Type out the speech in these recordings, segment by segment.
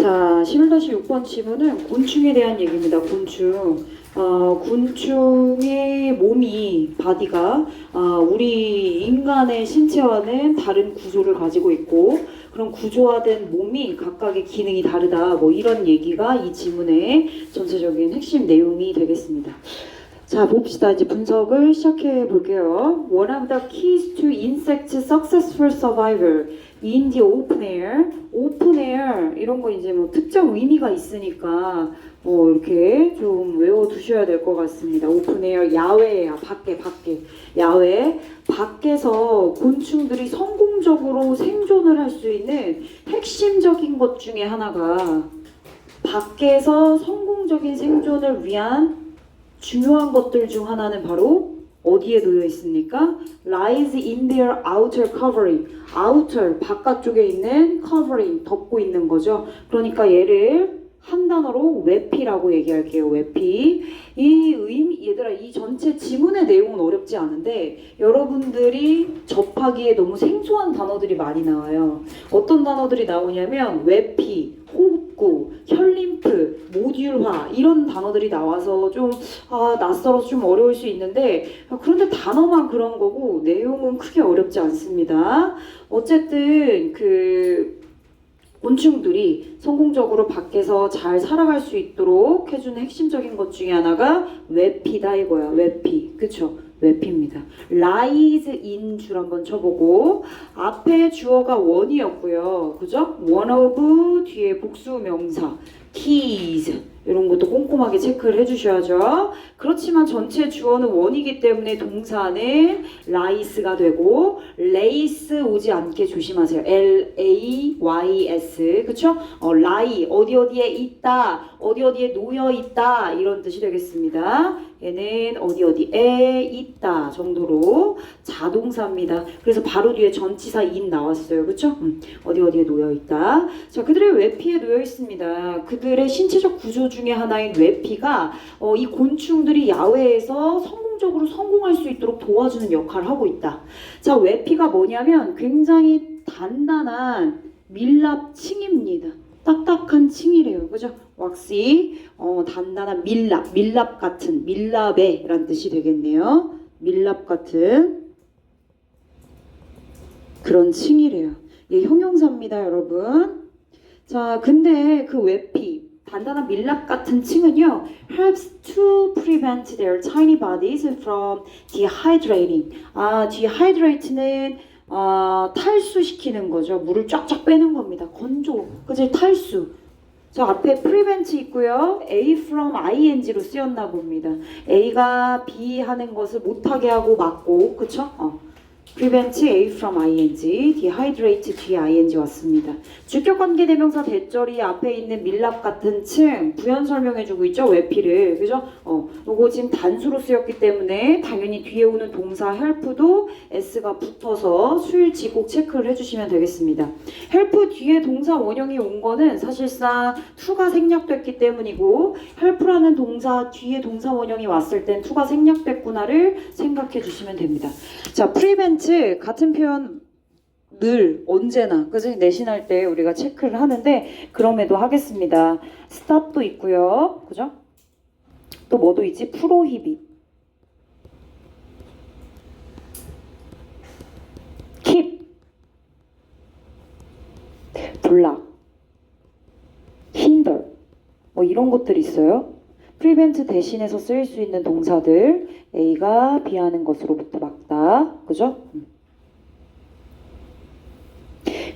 자, 11-6번 지문은 곤충에 대한 얘기입니다. 곤충. 곤충의 몸이, 바디가 우리 인간의 신체와는 다른 구조를 가지고 있고 그런 구조화된 몸이 각각의 기능이 다르다. 뭐 이런 얘기가 이 지문의 전체적인 핵심 내용이 되겠습니다. 자, 봅시다. 이제 분석을 시작해 볼게요. One of the keys to insect successful survival in the open air. open air 이런 거 이제 뭐 특정 의미가 있으니까 뭐 이렇게 좀 외워 두셔야 될 것 같습니다. open air, 야외야, 밖에. 야외. 밖에서 곤충들이 성공적으로 생존을 할 수 있는 핵심적인 것 중에 하나가 밖에서 성공적인 생존을 위한 중요한 것들 중 하나는 바로 어디에 놓여 있습니까? Lies in their outer covering. outer, 바깥쪽에 있는 covering, 덮고 있는 거죠. 그러니까 얘를 한 단어로 외피라고 얘기할게요. 외피. 이 의미, 얘들아, 이 전체 지문의 내용은 어렵지 않은데 여러분들이 접하기에 너무 생소한 단어들이 많이 나와요. 어떤 단어들이 나오냐면 외피, 호흡구, 혈림프, 모듈화 이런 단어들이 나와서 좀 낯설어서 좀 어려울 수 있는데 그런데 단어만 그런 거고 내용은 크게 어렵지 않습니다. 어쨌든 곤충들이 성공적으로 밖에서 잘 살아갈 수 있도록 해주는 핵심적인 것 중에 하나가 외피다 이거야. 외피. 그쵸? 외피입니다. lies in 줄 한번 쳐보고 앞에 주어가 one이었고요. 그죠? one of 뒤에 복수 명사 keys 이런 것도 꼼꼼하게 체크를 해주셔야죠. 그렇지만 전체 주어는 one이기 때문에 동사는 lies가 되고 lace 오지 않게 조심하세요. L-A-Y-S 그쵸? lie 어디에 있다 어디에 놓여 있다 이런 뜻이 되겠습니다. 얘는 어디에 있다 정도로 자동사입니다. 그래서 바로 뒤에 전치사 in 나왔어요. 그쵸? 어디에 놓여 있다. 자, 그들의 외피에 놓여 있습니다. 그들의 신체적 구조 중에 하나인 외피가 이 곤충들이 야외에서 성공적으로 성공할 수 있도록 도와주는 역할을 하고 있다. 자, 외피가 뭐냐면 굉장히 단단한 밀랍층입니다. 딱딱한 층이래요. 그죠? 왁시, 단단한 밀랍 같은, 밀랍의 라는 뜻이 되겠네요. 밀랍 같은 그런 층이래요. 예, 형용사입니다, 여러분. 자, 근데 그 외피, 단단한 밀랍 같은 층은요, helps to prevent their tiny bodies from dehydrating. dehydrate는 탈수시키는 거죠. 물을 쫙쫙 빼는 겁니다. 건조, 그치? 탈수. 저 앞에 prevent 있고요. A from ing로 쓰였나 봅니다. A가 B 하는 것을 못하게 하고 막고, 그쵸? prevent A from ing, dehydrate D-ing 왔습니다. 주격관계대명사 대절이 앞에 있는 밀랍 같은 층 부연 설명해주고 있죠. 외피를. 그죠? 요거 지금 단수로 쓰였기 때문에 당연히 뒤에 오는 동사 help도 S가 붙어서 수일치 꼭 체크를 해주시면 되겠습니다. help 뒤에 동사 원형이 온 거는 사실상 to가 생략됐기 때문이고 help라는 동사 뒤에 동사 원형이 왔을 땐 to가 생략됐구나를 생각해 주시면 됩니다. 자, prevent 같은 표현 늘 언제나 그지 내신할 때 우리가 체크를 하는데 그럼에도 하겠습니다. stop도 있고요. 그죠? 또 뭐도 있지? prohibit, keep, block, hinder 뭐 이런 것들이 있어요. prevent 대신해서 쓰일 수 있는 동사들 A가 B 하는 것으로부터 막다. 그죠?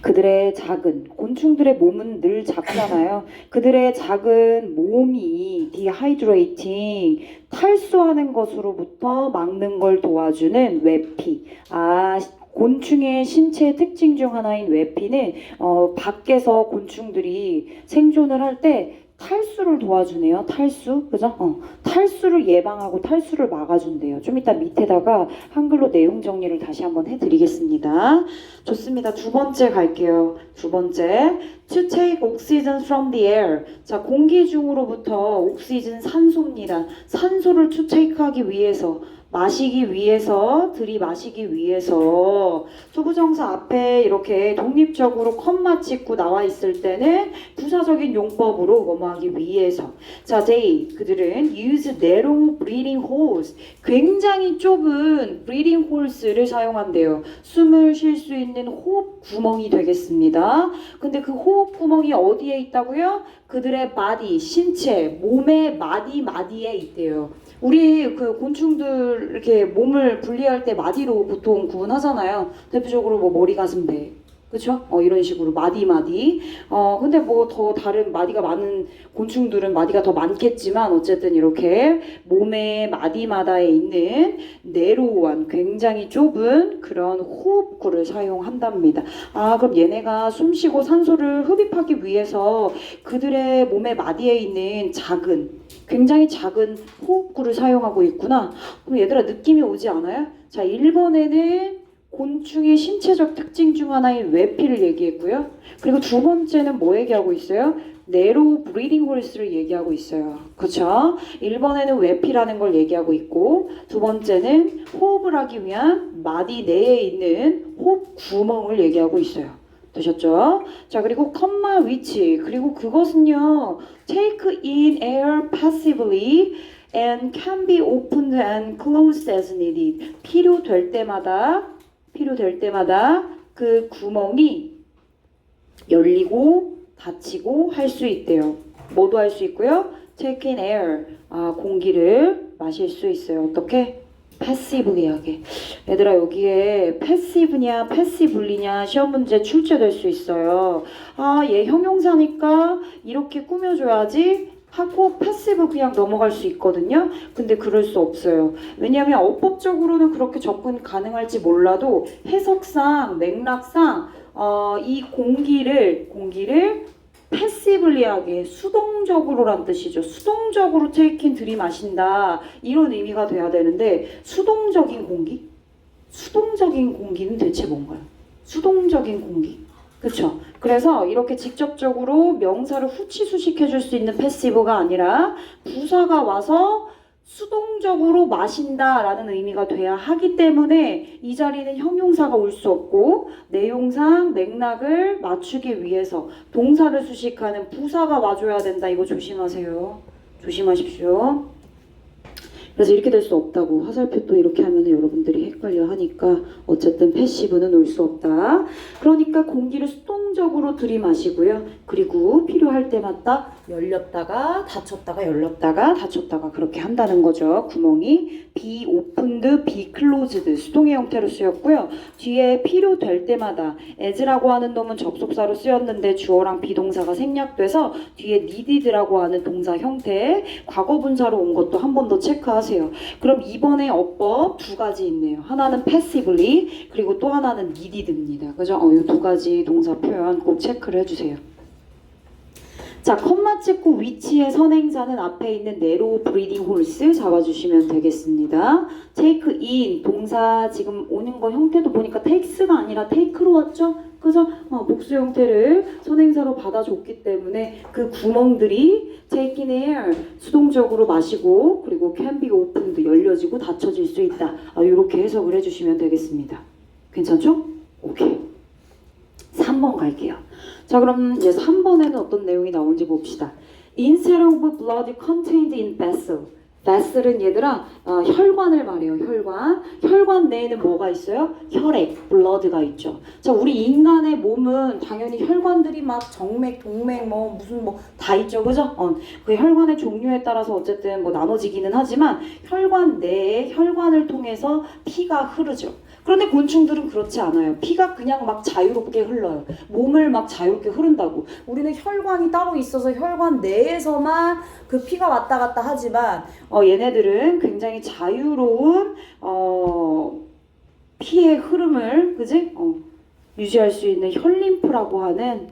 그들의 작은 곤충들의 몸은 늘 작잖아요. 그들의 작은 몸이 dehydrating 탈수하는 것으로부터 막는 걸 도와주는 외피. 곤충의 신체 특징 중 하나인 외피는 밖에서 곤충들이 생존을 할 때 탈수를 도와주네요. 탈수, 그죠? 탈수를 예방하고 탈수를 막아준대요. 좀 이따 밑에다가 한글로 내용 정리를 다시 한번 해드리겠습니다. 좋습니다. 두 번째 갈게요. 두 번째, to take oxygen from the air. 자, 공기 중으로부터 옥시즌 산소입니다. 산소를 to take하기 위해서 마시기 위해서, 들이마시기 위해서 투부정사 앞에 이렇게 독립적으로 컴마 찍고 나와 있을 때는 부사적인 용법으로 뭐뭐하기 위해서. 자, they, 그들은 use narrow breathing holes, 굉장히 좁은 breathing holes를 사용한대요. 숨을 쉴 수 있는 호흡 구멍이 되겠습니다. 근데 그 호흡 구멍이 어디에 있다고요? 그들의 body, 신체, 몸의 마디에 있대요. 우리 그 곤충들 이렇게 몸을 분리할 때 마디로 보통 구분하잖아요. 대표적으로 뭐 머리, 가슴, 배. 그쵸? 이런 식으로 마디. 근데 뭐 더 다른 마디가 많은 곤충들은 마디가 더 많겠지만 어쨌든 이렇게 몸의 마디마다에 있는 내로우한 굉장히 좁은 그런 호흡구를 사용한답니다. 아, 그럼 얘네가 숨쉬고 산소를 흡입하기 위해서 그들의 몸의 마디에 있는 굉장히 작은 호흡구를 사용하고 있구나. 그럼 얘들아 느낌이 오지 않아요? 자, 1번에는 곤충의 신체적 특징 중 하나인 외피를 얘기했고요. 그리고 두 번째는 뭐 얘기하고 있어요? 네로우 브리딩 홀스를 얘기하고 있어요. 그쵸? 1번에는 외피라는 걸 얘기하고 있고 두 번째는 호흡을 하기 위한 마디 내에 있는 호흡 구멍을 얘기하고 있어요. 되셨죠? 자, 그리고 컴마 위치, 그리고 그것은요 take in air passively and can be opened and closed as needed. 필요될 때마다 그 구멍이 열리고 닫히고 할 수 있대요. 뭐도 할 수 있고요. take in air, 공기를 마실 수 있어요. 어떻게? 패시브리 하게. 얘들아, 여기에 패시브냐 패시블리냐 시험 문제 출제될 수 있어요. 얘 형용사니까 이렇게 꾸며줘야지 하고 패시브 그냥 넘어갈 수 있거든요. 근데 그럴 수 없어요. 왜냐하면 어법적으로는 그렇게 접근 가능할지 몰라도 해석상, 맥락상 이 공기를 패시블리하게 수동적으로란 뜻이죠. 수동적으로 테이킨 들이마신다 이런 의미가 돼야 되는데 수동적인 공기는 대체 뭔가요? 수동적인 공기? 그쵸? 그래서 이렇게 직접적으로 명사를 후치수식해줄 수 있는 패시브가 아니라 부사가 와서 수동적으로 마신다라는 의미가 돼야 하기 때문에 이 자리는 형용사가 올 수 없고 내용상 맥락을 맞추기 위해서 동사를 수식하는 부사가 와줘야 된다. 이거 조심하세요. 조심하십시오. 그래서 이렇게 될 수 없다고. 화살표 또 이렇게 하면 여러분들이 헷갈려 하니까 어쨌든 패시브는 올 수 없다. 그러니까 공기를 수동적으로 들이마시고요. 그리고 필요할 때마다 열렸다가 닫혔다가 열렸다가 닫혔다가 그렇게 한다는 거죠. 구멍이 be opened, be closed 수동의 형태로 쓰였고요. 뒤에 필요될 때마다 as라고 하는 놈은 접속사로 쓰였는데 주어랑 비동사가 생략돼서 뒤에 needed라고 하는 동사 형태 과거분사로 온 것도 한 번 더 체크하세요. 그럼 이번에 어법 두 가지 있네요. 하나는 passively 그리고 또 하나는 needed입니다. 그죠? 이 두 가지 동사 표현 꼭 체크를 해주세요. 자, 컴마 찍고 위치의 선행사는 앞에 있는 narrow breathing holes 잡아주시면 되겠습니다. take in 동사 지금 오는 거 형태도 보니까 takes가 아니라 take로 왔죠? 그죠? 복수 형태를 선행사로 받아줬기 때문에 그 구멍들이 take in air 수동적으로 마시고 그리고 can be opened 열려지고 닫혀질 수 있다. 이렇게 해석을 해주시면 되겠습니다. 괜찮죠? 오케이. 3번 갈게요. 자, 그럼 이제 3번에는 어떤 내용이 나오는지 봅시다. Instead of blood contained in vessel. vessel은 얘들아 혈관을 말해요. 혈관 내에는 뭐가 있어요? 혈액, blood가 있죠. 자, 우리 인간의 몸은 당연히 혈관들이 막 정맥, 동맥 무슨 다 있죠. 그죠? 그 혈관의 종류에 따라서 어쨌든 나눠지기는 하지만 혈관 내에 혈관을 통해서 피가 흐르죠. 그런데 곤충들은 그렇지 않아요. 피가 그냥 막 자유롭게 흘러요. 몸을 막 자유롭게 흐른다고. 우리는 혈관이 따로 있어서 혈관 내에서만 그 피가 왔다 갔다 하지만 얘네들은 굉장히 자유로운 피의 흐름을 그지? 유지할 수 있는 혈림프라고 하는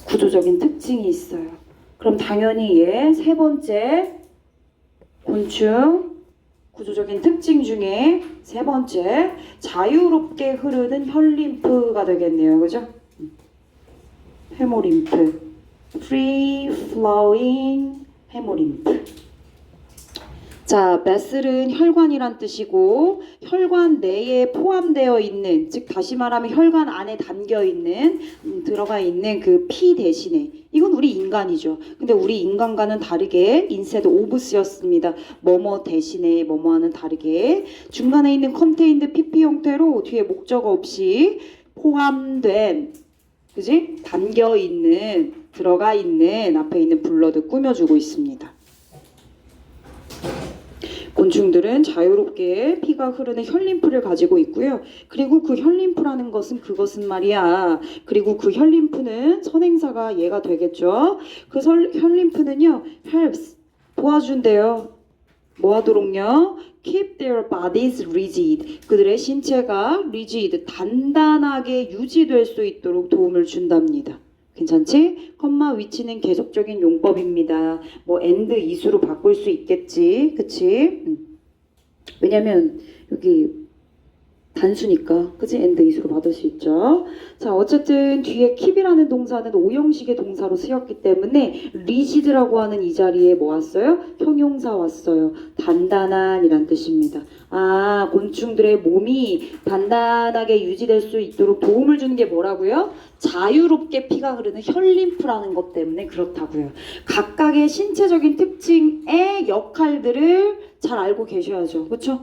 구조적인 특징이 있어요. 그럼 당연히 얘 세 번째 곤충 구조적인 특징 중에 세 번째 자유롭게 흐르는 혈림프가 되겠네요. 그죠? 헤모림프 Free flowing 헤모림프 자, 베슬은 혈관이란 뜻이고 혈관 내에 포함되어 있는, 즉 다시 말하면 혈관 안에 담겨 있는 들어가 있는 그 피 대신에, 이건 우리 인간이죠. 근데 우리 인간과는 다르게 인stead of 쓰였습니다. 뭐뭐 대신에 뭐뭐와는 다르게 중간에 있는 contained PP 형태로 뒤에 목적어 없이 포함된, 그지? 담겨 있는, 들어가 있는, 앞에 있는 블러드 꾸며주고 있습니다. 곤충들은 자유롭게 피가 흐르는 혈림프를 가지고 있고요. 그리고 그 혈림프라는 것은 그것은 말이야. 그리고 그 혈림프는 선행사가 얘가 되겠죠. 그 혈림프는요, helps, 도와준대요. 뭐 하도록요? Keep their bodies rigid. 그들의 신체가 rigid, 단단하게 유지될 수 있도록 도움을 준답니다. 괜찮지? 컴마 위치는 계속적인 용법입니다. 뭐 and 이수로 바꿀 수 있겠지, 그치? 왜냐면 여기 단수니까, 그치? and 이수로 받을 수 있죠. 자, 어쨌든 뒤에 keep이라는 동사는 오형식의 동사로 쓰였기 때문에 rigid라고 하는 이 자리에 뭐 왔어요? 형용사 왔어요. 단단한 이란 뜻입니다. 아, 곤충들의 몸이 단단하게 유지될 수 있도록 도움을 주는 게 뭐라고요? 자유롭게 피가 흐르는 혈림프라는 것 때문에 그렇다고요. 각각의 신체적인 특징의 역할들을 잘 알고 계셔야죠. 그렇죠?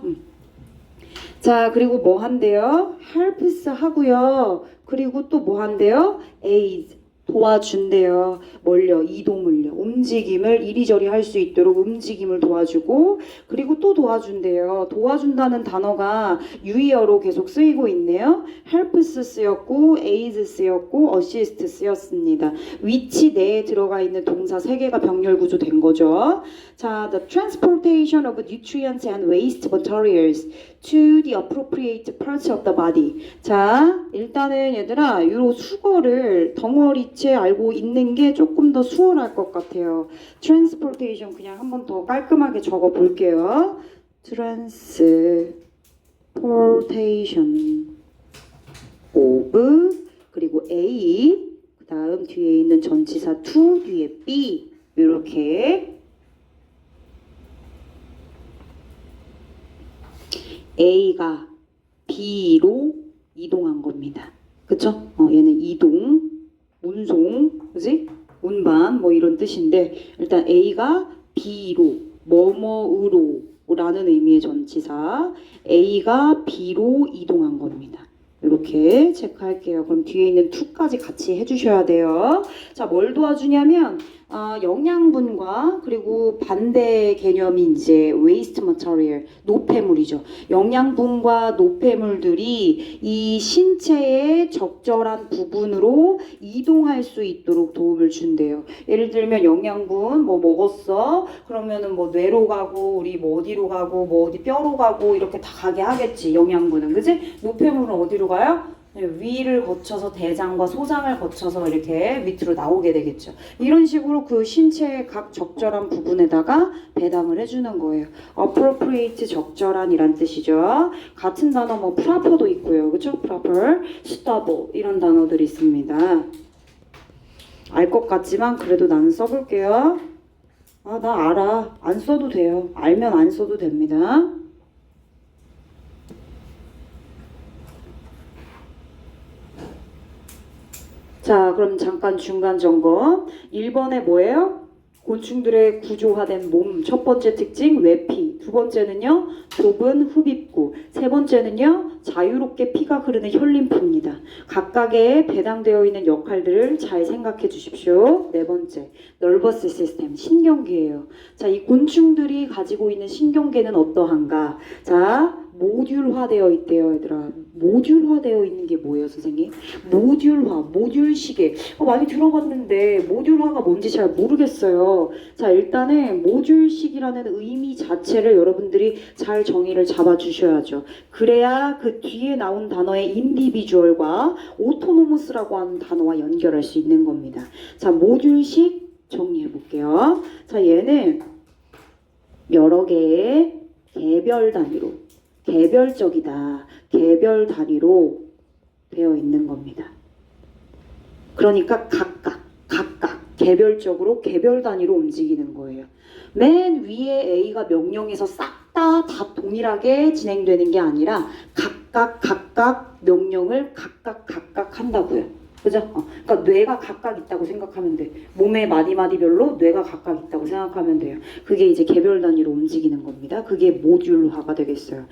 자, 그리고 뭐 한대요? helps 하고요. 그리고 또 뭐 한대요? aid, 도와준대요. 뭘요? 이동을요. 움직임을 이리저리 할 수 있도록 움직임을 도와주고, 그리고 또 도와준대요. 도와준다는 단어가 유의어로 계속 쓰이고 있네요. helps 쓰였고, aid 쓰였고, assist 쓰였습니다. 위치 내에 들어가 있는 동사 3개가 병렬 구조된 거죠. 자, the transportation of nutrients and waste materials to the appropriate parts of the body. 자, 일단은 얘들아, 요 수거를 덩어리째 알고 있는 게 조금 더 수월할 것 같아요. transportation 그냥 한번 더 깔끔하게 적어 볼게요. transportation of, 그리고 A, 그 다음 뒤에 있는 전치사 to, 뒤에 B, 이렇게 A가 B로 이동한 겁니다. 그쵸? 얘는 이동, 운송, 그지? 운반, 뭐 이런 뜻인데, 일단 A가 B로, 뭐뭐으로 라는 의미의 전치사, A가 B로 이동한 겁니다. 이렇게 체크할게요. 그럼 뒤에 있는 to까지 같이 해주셔야 돼요. 자, 뭘 도와주냐면 영양분과, 그리고 반대 개념이 이제 waste material, 노폐물이죠. 영양분과 노폐물들이 이 신체의 적절한 부분으로 이동할 수 있도록 도움을 준대요. 예를 들면 영양분 뭐 먹었어? 그러면은 뭐 뇌로 가고, 우리 뭐 어디로 가고, 뭐 어디 뼈로 가고, 이렇게 다 가게 하겠지. 영양분은, 그지? 노폐물은 어디로 가요? 위를 거쳐서 대장과 소장을 거쳐서 이렇게 밑으로 나오게 되겠죠. 이런 식으로 그 신체의 각 적절한 부분에다가 배당을 해주는 거예요. appropriate, 적절한 이란 뜻이죠. 같은 단어 뭐 proper도 있고요. 그쵸? proper, suitable 이런 단어들이 있습니다. 알 것 같지만 그래도 나는 써볼게요. 아, 나 알아. 안 써도 돼요. 알면 안 써도 됩니다. 자, 그럼 잠깐 중간 점검. 1번에 뭐예요? 곤충들의 구조화된 몸. 첫 번째 특징, 외피. 두 번째는요, 좁은 흡입구. 세 번째는요, 자유롭게 피가 흐르는 혈림프입니다. 각각의 배당되어 있는 역할들을 잘 생각해 주십시오. 네 번째, nervous system. 신경계예요. 자, 이 곤충들이 가지고 있는 신경계는 어떠한가? 자, 모듈화되어 있대요, 얘들아. 모듈화되어 있는 게 뭐예요, 선생님? 모듈화, 모듈시계. 많이 들어봤는데 모듈화가 뭔지 잘 모르겠어요. 자, 일단은 모듈식이라는 의미 자체를 여러분들이 잘 정의를 잡아주셔야죠. 그래야 그 뒤에 나온 단어의 individual과 autonomous라고 하는 단어와 연결할 수 있는 겁니다. 자, 모듈식 정리해 볼게요. 자, 얘는 여러 개의 개별 단위로, 개별적이다, 개별 단위로 되어 있는 겁니다. 그러니까 각각 개별적으로 개별 단위로 움직이는 거예요. 맨 위에 A가 명령에서 싹 다 동일하게 진행되는 게 아니라 각각 명령을 각각 한다고요. 그죠? 그러니까 뇌가 각각 있다고 생각하면 돼. 몸의 마디마디별로 뇌가 각각 있다고 생각하면 돼요. 그게 이제 개별 단위로 움직이는 겁니다. 그게 모듈화가 되겠어요.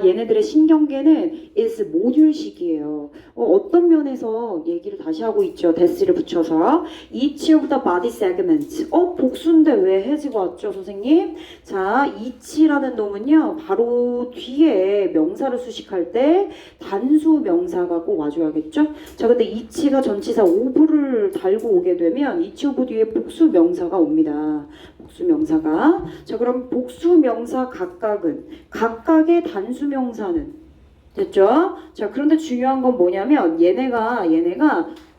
얘네들의 신경계는 is 모듈식이에요. 어떤 면에서 얘기를 다시 하고 있죠. that를 붙여서 each of the body segments. 복수인데 왜 해지가 왔죠, 선생님? 자, each라는 놈은요, 바로 뒤에 명사를 수식할 때 단수 명사가 꼭 와줘야겠죠? 자, 근데 each 가 전치사 of를 달고 오게 되면 each of 뒤에 복수 명사가 옵니다. 복수 명사가. 자, 그럼 복수 명사 각각의 단수 명사는 됐죠? 자, 그런데 중요한 건 뭐냐면 얘네가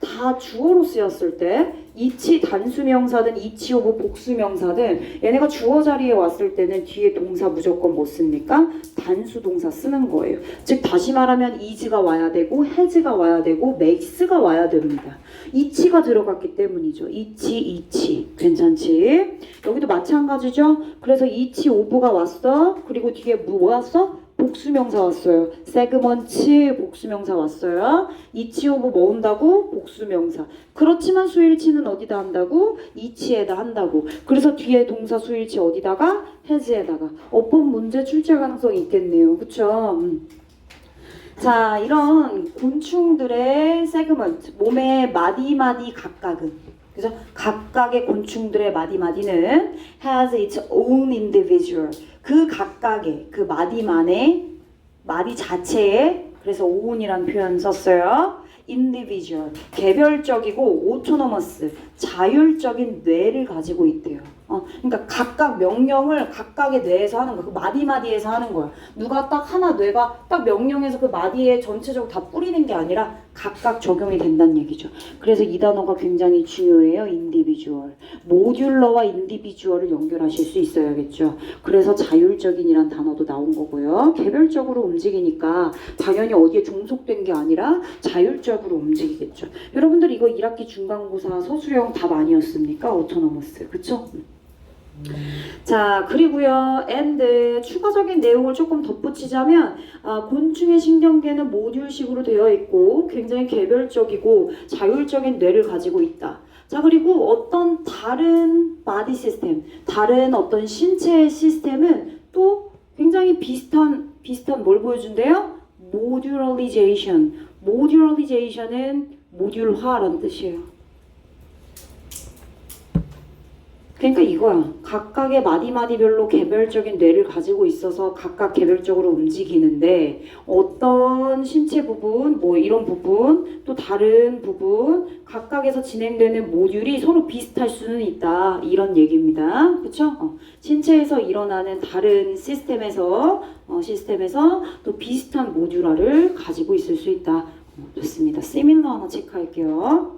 다 주어로 쓰였을 때 each 단수명사든 each of 복수명사든 얘네가 주어 자리에 왔을 때는 뒤에 동사 무조건 뭐 씁니까? 단수 동사 쓰는 거예요. 즉 다시 말하면 is가 와야 되고 has가 와야 되고 makes가 와야 됩니다. each가 들어갔기 때문이죠. each 괜찮지? 여기도 마찬가지죠? 그래서 each of가 왔어. 그리고 뒤에 뭐 왔어? 복수명사 왔어요. 세그먼트 복수명사 왔어요. each of 뭐 온다고? 복수명사. 그렇지만 수일치는 어디다 한다고? each에다 한다고. 그래서 뒤에 동사 수일치 어디다가? has에다가. 어법 문제 출제 가능성이 있겠네요. 그쵸? 자, 이런 곤충들의 세그먼트, 몸의 마디마디 각각은, 그죠? 각각의 곤충들의 마디마디는 has its own individual. 그 각각의, 그 마디만의, 마디 자체에, 그래서 own이라는 표현 썼어요. individual, 개별적이고 autonomous, 자율적인 뇌를 가지고 있대요. 그러니까 각각 명령을 각각의 뇌에서 하는 거야. 그 마디마디에서 하는 거야. 누가 딱 하나 뇌가 딱 명령해서 그 마디에 전체적으로 다 뿌리는 게 아니라 각각 적용이 된다는 얘기죠. 그래서 이 단어가 굉장히 중요해요. individual. 모듈러와 individual을 연결하실 수 있어야겠죠. 그래서 자율적인이란 단어도 나온 거고요. 개별적으로 움직이니까 당연히 어디에 종속된 게 아니라 자율적으로 움직이겠죠. 여러분들 이거 1학기 중간고사 서술형 답 아니었습니까? autonomous. 그쵸? 자, 그리고요, and 추가적인 내용을 조금 덧붙이자면 곤충의 신경계는 모듈식으로 되어 있고 굉장히 개별적이고 자율적인 뇌를 가지고 있다. 자, 그리고 어떤 다른 바디 시스템, 다른 어떤 신체의 시스템은 또 굉장히 비슷한 뭘 보여준대요? 모듈리제이션. 모듈리제이션은 모듈화라는 뜻이에요. 그러니까 이거야. 각각의 마디마디별로 개별적인 뇌를 가지고 있어서 각각 개별적으로 움직이는데 어떤 신체 부분, 뭐 이런 부분, 또 다른 부분 각각에서 진행되는 모듈이 서로 비슷할 수는 있다. 이런 얘기입니다. 그렇죠? 신체에서 일어나는 다른 시스템에서 또 비슷한 모듈화를 가지고 있을 수 있다. 좋습니다. 시밀러 하나 체크할게요.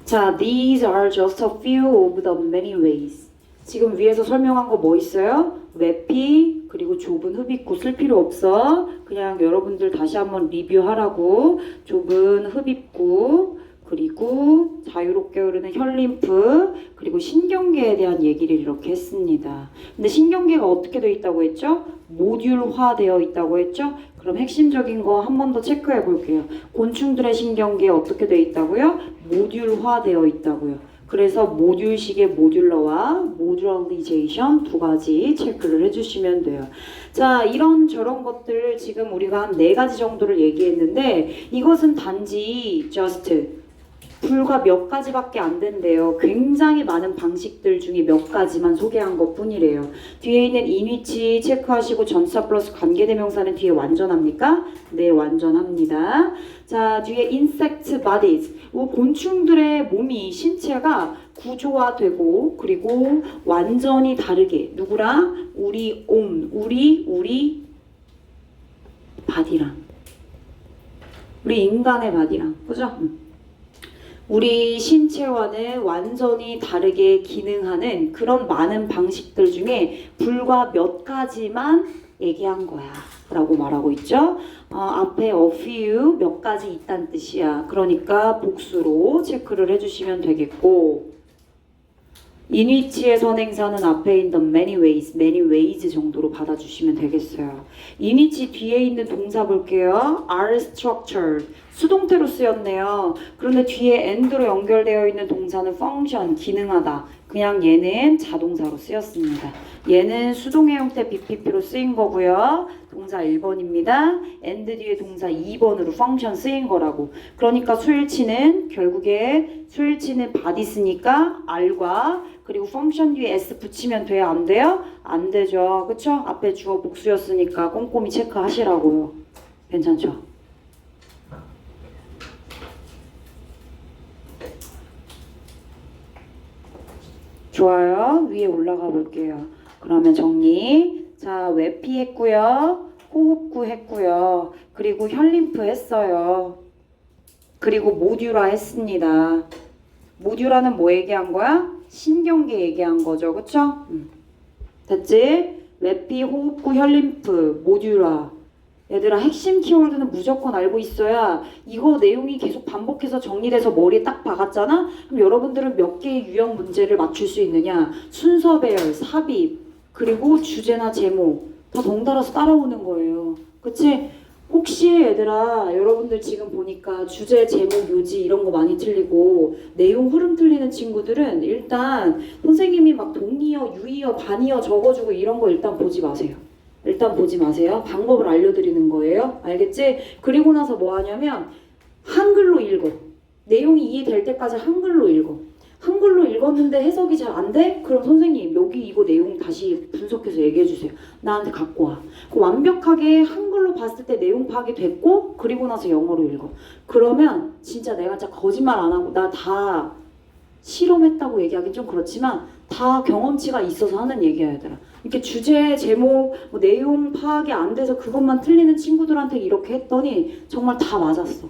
자, these are just a few of the many ways. 지금 위에서 설명한 거 뭐 있어요? 외피, 그리고 좁은 흡입구 쓸 필요 없어. 그냥 여러분들 다시 한번 리뷰하라고. 좁은 흡입구, 그리고 자유롭게 흐르는 혈림프, 그리고 신경계에 대한 얘기를 이렇게 했습니다. 근데 신경계가 어떻게 되어 있다고 했죠? 모듈화 되어 있다고 했죠? 그럼 핵심적인 거 한 번 더 체크해 볼게요. 곤충들의 신경계 어떻게 되어 있다고요? 모듈화 되어 있다고요. 그래서 모듈식의 모듈러와 모듈리제이션 두 가지 체크를 해주시면 돼요. 자, 이런 저런 것들 지금 우리가 한 4가지 정도를 얘기했는데 이것은 단지 just 불과 몇 가지밖에 안 된대요. 굉장히 많은 방식들 중에 몇 가지만 소개한 것 뿐이래요. 뒤에 있는 인위치 체크하시고 전치사 플러스 관계대명사는 뒤에 완전합니까? 네, 완전합니다. 자, 뒤에 insect bodies. 곤충들의 몸이 신체가 구조화되고 그리고 완전히 다르게 누구랑? 우리 바디랑 우리 인간의 바디랑 그죠? 우리 신체와는 완전히 다르게 기능하는 그런 많은 방식들 중에 불과 몇 가지만 얘기한 거야 라고 말하고 있죠. 앞에 a few 몇 가지 있다는 뜻이야. 그러니까 복수로 체크를 해주시면 되겠고, in which의 선행사는 앞에 있는 many ways 정도로 받아주시면 되겠어요. in which 뒤에 있는 동사 볼게요. are structured 수동태로 쓰였네요. 그런데 뒤에 and로 연결되어 있는 동사는 function 기능하다. 그냥 얘는 자동사로 쓰였습니다. 얘는 수동의 형태 BPP로 쓰인 거고요. 동사 1번입니다. and 뒤에 동사 2번으로 function 쓰인 거라고. 그러니까 수일치는 결국에 수일치는 body 쓰니까 R과 그리고 function 뒤에 S 붙이면 돼요? 안 돼요? 안 되죠. 그쵸? 앞에 주어 복수였으니까 꼼꼼히 체크하시라고요. 괜찮죠? 좋아요. 위에 올라가 볼게요. 그러면 정리. 자, 외피 했고요. 호흡구 했고요. 그리고 혈림프 했어요. 그리고 모듈화 했습니다. 모듈화는 뭐 얘기한 거야? 신경계 얘기한 거죠. 그쵸? 됐지? 외피, 호흡구, 혈림프, 모듈화. 얘들아, 핵심 키워드는 무조건 알고 있어야 이거 내용이 계속 반복해서 정리돼서 머리에 딱 박았잖아? 그럼 여러분들은 몇 개의 유형 문제를 맞출 수 있느냐? 순서 배열, 삽입, 그리고 주제나 제목 다 덩달아서 따라오는 거예요. 그치? 혹시 얘들아, 여러분들 지금 보니까 주제, 제목, 요지 이런 거 많이 틀리고 내용 흐름 틀리는 친구들은 일단 선생님이 막 동의어, 유의어, 반의어 적어주고 이런 거 일단 보지 마세요. 일단 보지 마세요. 방법을 알려드리는 거예요. 알겠지? 그리고 나서 뭐 하냐면 한글로 읽어. 내용이 이해될 때까지 한글로 읽어. 한글로 읽었는데 해석이 잘 안 돼? 그럼 선생님 여기 이거 내용 다시 분석해서 얘기해 주세요. 나한테 갖고 와. 완벽하게 한글로 봤을 때 내용 파악이 됐고 그리고 나서 영어로 읽어. 그러면 진짜 내가 진짜 거짓말 안 하고 나 다 실험했다고 얘기하긴 좀 그렇지만 다 경험치가 있어서 하는 얘기야 얘들아. 이렇게 주제, 제목, 뭐 내용 파악이 안 돼서 그것만 틀리는 친구들한테 이렇게 했더니 정말 다 맞았어.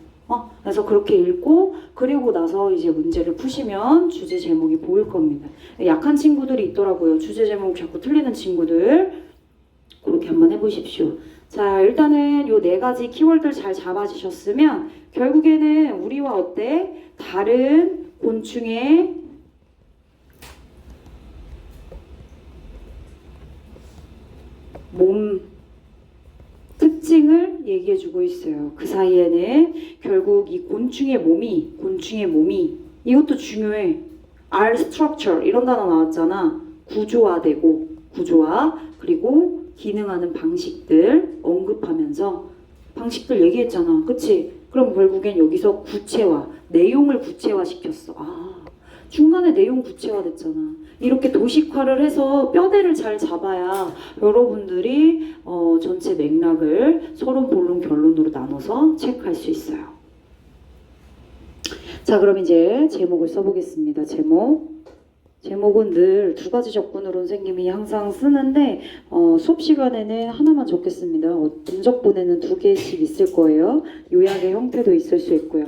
그래서 그렇게 읽고 그리고 나서 이제 문제를 푸시면 주제, 제목이 보일 겁니다. 약한 친구들이 있더라고요. 주제, 제목 자꾸 틀리는 친구들. 그렇게 한번 해보십시오. 자, 일단은 요 네 가지 키워드를 잘 잡아주셨으면 결국에는 우리와 어때? 다른 곤충의 몸 특징을 얘기해주고 있어요. 그 사이에는 결국 이 곤충의 몸이 이것도 중요해. R structure 이런 단어 나왔잖아. 구조화되고 구조화 그리고 기능하는 방식들 언급하면서 방식들 얘기했잖아. 그치? 그럼 결국엔 여기서 구체화 내용을 구체화시켰어. 중간에 내용 구체화됐잖아. 이렇게 도식화를 해서 뼈대를 잘 잡아야 여러분들이 전체 맥락을 서론, 본론, 결론으로 나눠서 체크할 수 있어요. 자, 그럼 이제 제목을 써보겠습니다. 제목은 늘 두 가지 적분으로 선생님이 항상 쓰는데 수업 시간에는 하나만 적겠습니다. 문적분에는 두 개씩 있을 거예요. 요약의 형태도 있을 수 있고요.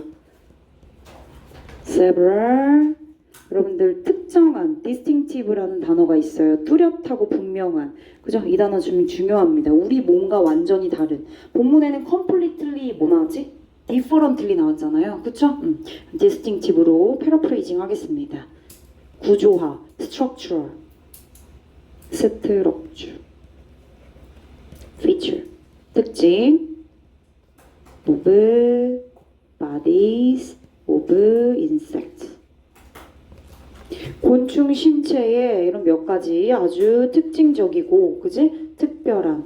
several 여러분들 특정한 distinctive라는 단어가 있어요. 뚜렷하고 분명한. 그죠? 이 단어 좀 중요합니다. 우리 몸과 완전히 다른. 본문에는 completely 뭐 나왔지? differently 나왔잖아요. 그쵸? distinctive로 패러프레이징 하겠습니다. 구조화, structure, feature, 특징, of bodies of insects. 곤충 신체에 이런 몇 가지 아주 특징적이고, 그지? 특별한.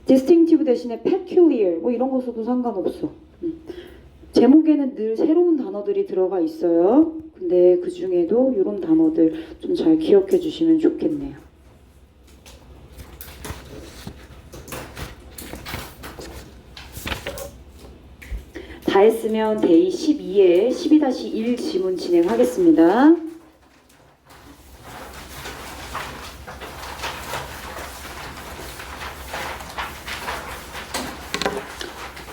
distinctive 대신에 peculiar, 뭐 이런 거 써도 상관없어. 제목에는 늘 새로운 단어들이 들어가 있어요. 근데 그 중에도 이런 단어들 좀 잘 기억해 주시면 좋겠네요. 다 했으면 데이 12에 12-1 지문 진행하겠습니다.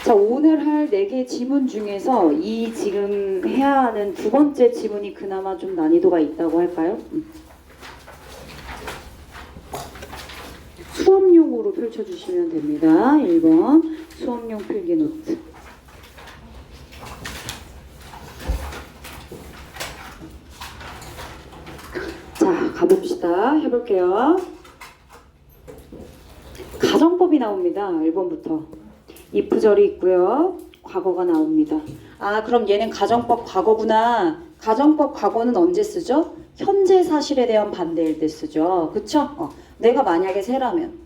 자, 오늘 할 4개 지문 중에서 이 지금 해야 하는 두 번째 지문이 그나마 좀 난이도가 있다고 할까요? 수업용으로 펼쳐주시면 됩니다. 1번 수업용 필기 노트. 자, 가봅시다. 해볼게요. 가정법이 나옵니다. 1번부터. if절이 있고요. 과거가 나옵니다. 아, 그럼 얘는 가정법 과거구나. 가정법 과거는 언제 쓰죠? 현재 사실에 대한 반대일 때 쓰죠. 그쵸? 내가 만약에 새라면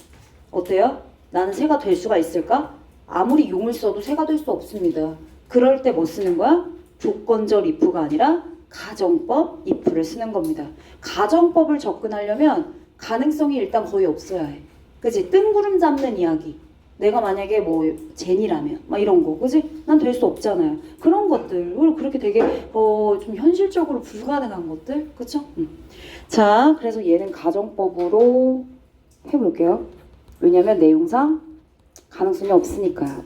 어때요? 나는 새가 될 수가 있을까? 아무리 용을 써도 새가 될 수 없습니다. 그럴 때 뭐 쓰는 거야? 조건절 if가 아니라 가정법 if를 쓰는 겁니다. 가정법을 접근하려면 가능성이 일단 거의 없어야 해. 그치? 뜬구름 잡는 이야기. 내가 만약에 뭐 제니라면 막 이런 거, 그지? 난 될 수 없잖아요. 그런 것들, 그렇게 되게 좀 현실적으로 불가능한 것들, 그쵸? 자, 그래서 얘는 가정법으로 해볼게요. 왜냐면 내용상 가능성이 없으니까요.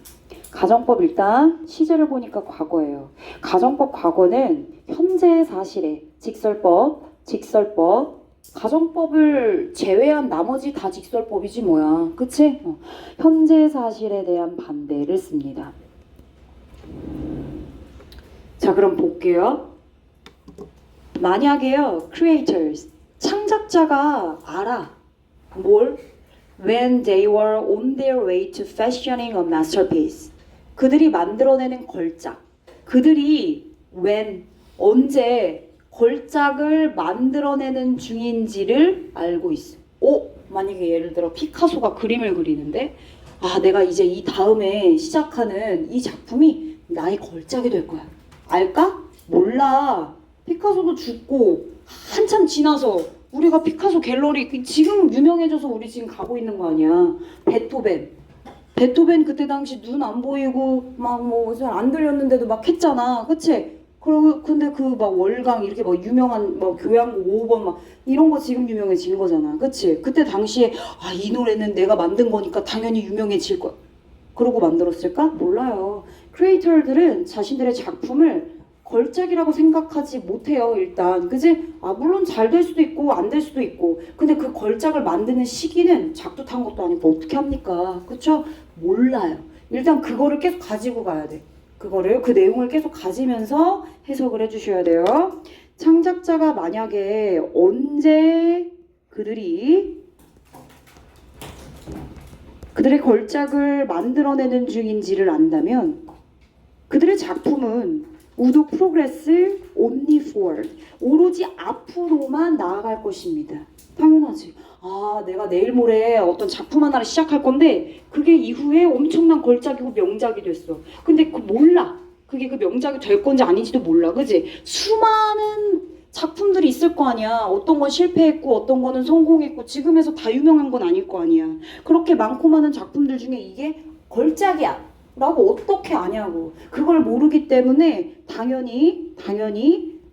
가정법 일단 시제를 보니까 과거예요. 가정법 과거는 현재 사실에 직설법, 가정법을 제외한 나머지 다 직설법이지 뭐야. 그치? 현재 사실에 대한 반대를 씁니다. 자, 그럼 볼게요. 만약에요, creators, 창작자가 알아. 뭘? When they were on their way to fashioning a masterpiece. 그들이 만들어내는 걸작. 그들이 when, 언제 걸작을 만들어내는 중인지를 알고 있어. 만약에 예를 들어 피카소가 그림을 그리는데 내가 이제 이 다음에 시작하는 이 작품이 나의 걸작이 될 거야. 알까? 몰라. 피카소도 죽고 한참 지나서 우리가 피카소 갤러리 지금 유명해져서 우리 지금 가고 있는 거 아니야. 베토벤 그때 당시 눈 안 보이고 막 뭐 잘 안 들렸는데도 막 했잖아. 그치? 근데 그 막 월강 이렇게 막 유명한 뭐 교향곡 5번 막 이런 거 지금 유명해진 거잖아. 그치? 그때 당시에 이 노래는 내가 만든 거니까 당연히 유명해질 거야. 그러고 만들었을까? 몰라요. 크리에이터들은 자신들의 작품을 걸작이라고 생각하지 못해요. 일단 그지? 물론 잘 될 수도 있고 안 될 수도 있고 근데 그 걸작을 만드는 시기는 작두 탄 것도 아니고 어떻게 합니까? 그쵸? 몰라요. 일단 그거를 계속 가지고 가야 돼. 그 내용을 계속 가지면서 해석을 해주셔야 돼요. 창작자가 만약에 언제 그들의 걸작을 만들어내는 중인지를 안다면 그들의 작품은 would progress only forward. 오로지 앞으로만 나아갈 것입니다. 당연하지. 내가 내일 모레 어떤 작품 하나를 시작할 건데 그게 이후에 엄청난 걸작이고 명작이 됐어. 근데 몰라. 그게 그 명작이 될 건지 아닌지도 몰라. 그지? 수많은 작품들이 있을 거 아니야. 어떤 건 실패했고 어떤 거는 성공했고 지금에서 다 유명한 건 아닐 거 아니야. 그렇게 많고 많은 작품들 중에 이게 걸작이야 라고 어떻게 아냐고. 그걸 모르기 때문에 당연히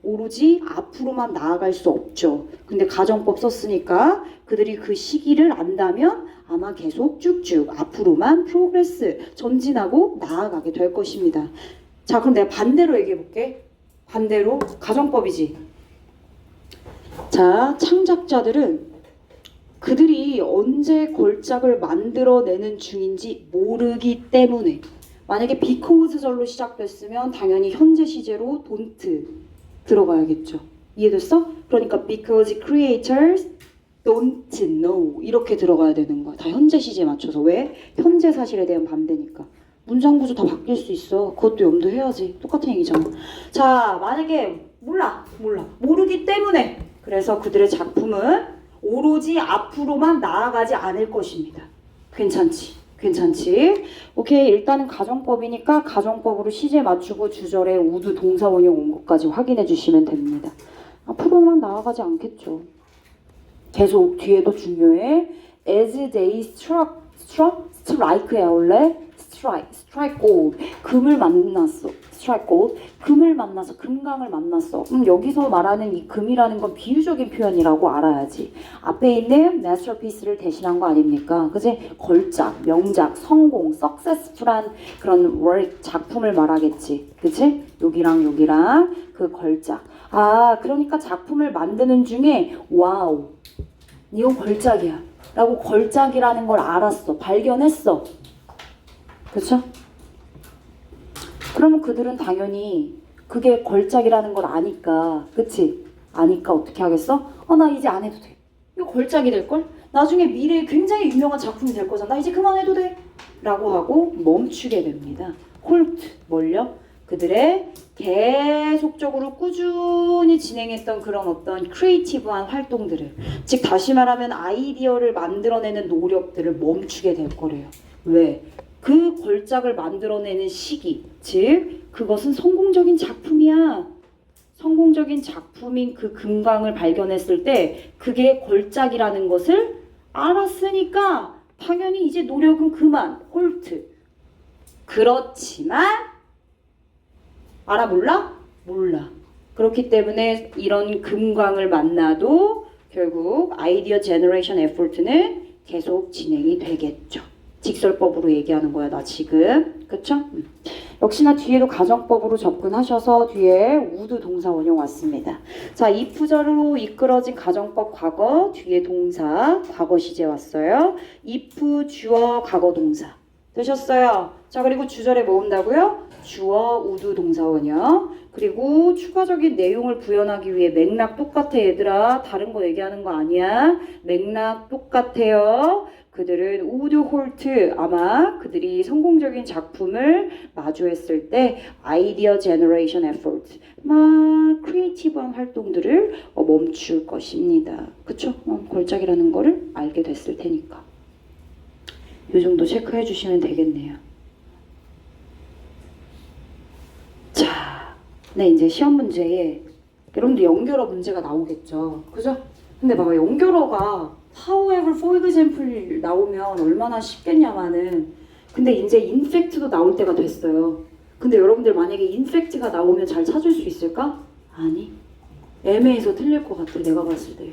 오로지 앞으로만 나아갈 수 없죠. 근데 가정법 썼으니까 그들이 그 시기를 안다면 아마 계속 쭉쭉 앞으로만 프로그레스 전진하고 나아가게 될 것입니다. 자, 그럼 내가 반대로 얘기해 볼게. 반대로 가정법이지. 자, 창작자들은 그들이 언제 걸작을 만들어내는 중인지 모르기 때문에 만약에 because절로 시작됐으면 당연히 현재 시제로 don't 들어가야겠죠. 이해됐어? 그러니까 because creators don't know 이렇게 들어가야 되는 거야. 다 현재 시제에 맞춰서. 왜? 현재 사실에 대한 반대니까. 문장 구조 다 바뀔 수 있어. 그것도 염두해야지. 똑같은 얘기잖아. 자, 만약에 모르기 때문에 그래서 그들의 작품은 오로지 앞으로만 나아가지 않을 것입니다. 괜찮지? 오케이, 일단은 가정법이니까 가정법으로 시제 맞추고 주절에 우드 동사원형 온 것까지 확인해 주시면 됩니다. 앞으로만 나아가지 않겠죠. 계속 뒤에도 중요해. As they strike야 원래. strike gold. 금을 만났어. strike gold. 금을 만나서 금강을 만났어. 여기서 말하는 이 금이라는 건 비유적인 표현이라고 알아야지. 앞에 있는 masterpiece를 대신한 거 아닙니까? 그지? 걸작, 명작, 성공, successful한 그런 work, 작품을 말하겠지. 그치? 여기랑 그 걸작. 그러니까 작품을 만드는 중에 와우, 이거 걸작이야. 라고 걸작이라는 걸 알았어. 발견했어. 그쵸? 그러면 그들은 당연히 그게 걸작이라는 걸 아니까, 그치? 아니까 어떻게 하겠어? 나 이제 안 해도 돼. 이거 걸작이 될걸? 나중에 미래에 굉장히 유명한 작품이 될 거잖아. 나 이제 그만해도 돼. 라고 하고 멈추게 됩니다. 홀트, 뭘요? 그들의 계속적으로 꾸준히 진행했던 그런 어떤 크리에이티브한 활동들을, 즉 다시 말하면 아이디어를 만들어내는 노력들을 멈추게 될 거래요. 왜? 그 걸작을 만들어내는 시기, 즉 그것은 성공적인 작품이야. 성공적인 작품인 그 금강을 발견했을 때 그게 걸작이라는 것을 알았으니까 당연히 이제 노력은 그만, 홀트. 그렇지만 알아 몰라? 몰라. 그렇기 때문에 이런 금광을 만나도 결국 아이디어 제너레이션 에포트는 계속 진행이 되겠죠. 직설법으로 얘기하는 거야 나 지금. 그쵸? 역시나 뒤에도 가정법으로 접근하셔서 뒤에 우드 동사 원형 왔습니다. 자, if절로 이끌어진 가정법 과거, 뒤에 동사 과거 시제 왔어요. if 주어 과거 동사 되셨어요. 자, 그리고 주절에 뭐 온다고요? 주어 우드 동사 원형. 그리고 추가적인 내용을 구현하기 위해 맥락 똑같아 얘들아. 다른 거 얘기하는 거 아니야. 맥락 똑같아요. 그들은 우드 홀트, 아마 그들이 성공적인 작품을 마주했을 때 아이디어 제너레이션 에포트, 막 크리에이티브한 활동들을 멈출 것입니다. 그쵸? 걸작이라는 거를 알게 됐을 테니까 이 정도 체크해 주시면 되겠네요. 자, 네, 이제 시험 문제에 여러분들 연결어 문제가 나오겠죠. 그죠? 근데 봐봐, 연결어가 however, for example 나오면 얼마나 쉽겠냐마는, 근데 이제 in fact도 나올 때가 됐어요. 근데 여러분들 만약에 in fact가 나오면 잘 찾을 수 있을까? 아니, 애매해서 틀릴 것 같아 내가 봤을 때.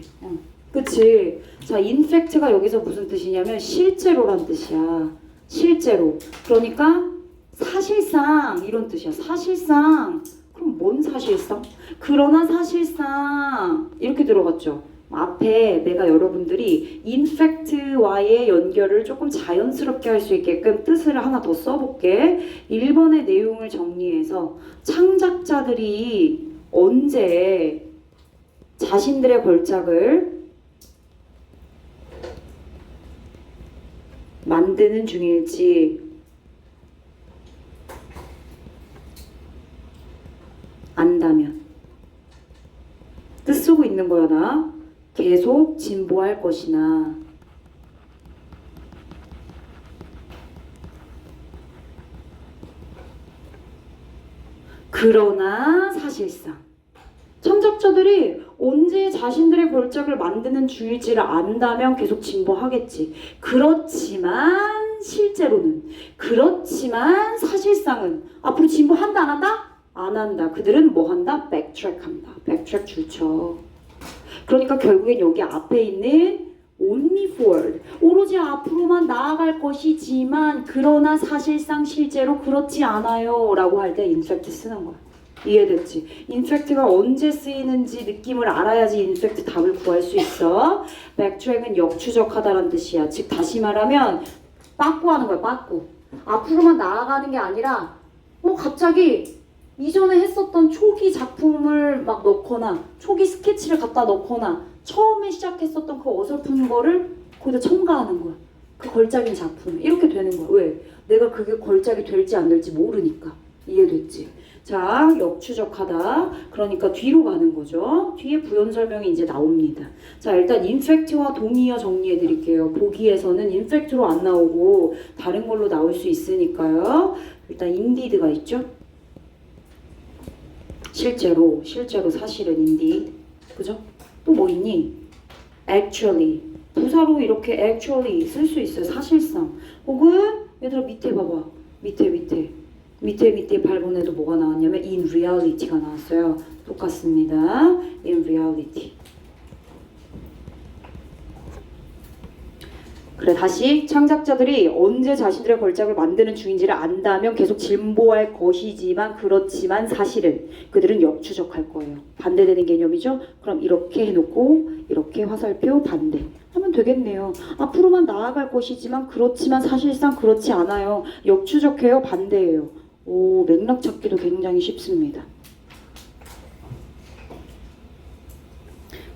그치? 자, in fact가 여기서 무슨 뜻이냐면 실제로란 뜻이야. 실제로. 그러니까 사실상 이런 뜻이야. 사실상. 그럼 뭔 사실상? 그러나 사실상 이렇게 들어갔죠. 앞에 내가 여러분들이 in fact와의 연결을 조금 자연스럽게 할 수 있게끔 뜻을 하나 더 써볼게. 1번의 내용을 정리해서 창작자들이 언제 자신들의 걸작을 만드는 중일지 안다면, 뜻 쓰고 있는 거야 나. 계속 진보할 것이나, 그러나 사실상 창작자들이 언제 자신들의 걸작을 만드는 중일지를 안다면 계속 진보하겠지. 그렇지만 실제로는, 그렇지만 사실상은 앞으로 진보한다 안 한다? 안 한다. 그들은 뭐 한다? 백트랙 한다. 백트랙 줄쳐. 그러니까 결국엔 여기 앞에 있는 only forward, 오로지 앞으로만 나아갈 것이지만 그러나 사실상 실제로 그렇지 않아요 라고 할 때 in fact 쓰는 거야. 이해됐지? in fact가 언제 쓰이는지 느낌을 알아야지 in fact 답을 구할 수 있어. backtrack은 역추적하다라는 뜻이야. 즉 다시 말하면 빠꾸하는 거야. 빠꾸. 앞으로만 나아가는 게 아니라 갑자기 이전에 했었던 초기 작품을 막 넣거나 초기 스케치를 갖다 넣거나 처음에 시작했었던 그 어설픈 거를 거기다 첨가하는 거야. 그 걸작인 작품. 이렇게 되는 거야. 왜? 내가 그게 걸작이 될지 안 될지 모르니까. 이해됐지? 자, 역추적하다. 그러니까 뒤로 가는 거죠. 뒤에 부연 설명이 이제 나옵니다. 자, 일단 인팩트와 동의어 정리해 드릴게요. 보기에서는 인팩트로 안 나오고 다른 걸로 나올 수 있으니까요. 일단 indeed가 있죠. 실제로 사실은 indeed. 그죠? 또 뭐 있니? actually. 부사로 이렇게 actually 쓸 수 있어요. 사실상. 혹은 얘들아 밑에 봐봐. 밑에 발본에도 뭐가 나왔냐면 in reality가 나왔어요. 똑같습니다. in reality. 그래, 다시 창작자들이 언제 자신들의 걸작을 만드는 중인지를 안다면 계속 진보할 것이지만 그렇지만 사실은 그들은 역추적할 거예요. 반대되는 개념이죠. 그럼 이렇게 해놓고 이렇게 화살표 반대. 하면 되겠네요. 앞으로만 나아갈 것이지만 그렇지만 사실상 그렇지 않아요. 역추적해요? 반대예요? 오, 맥락 찾기도 굉장히 쉽습니다.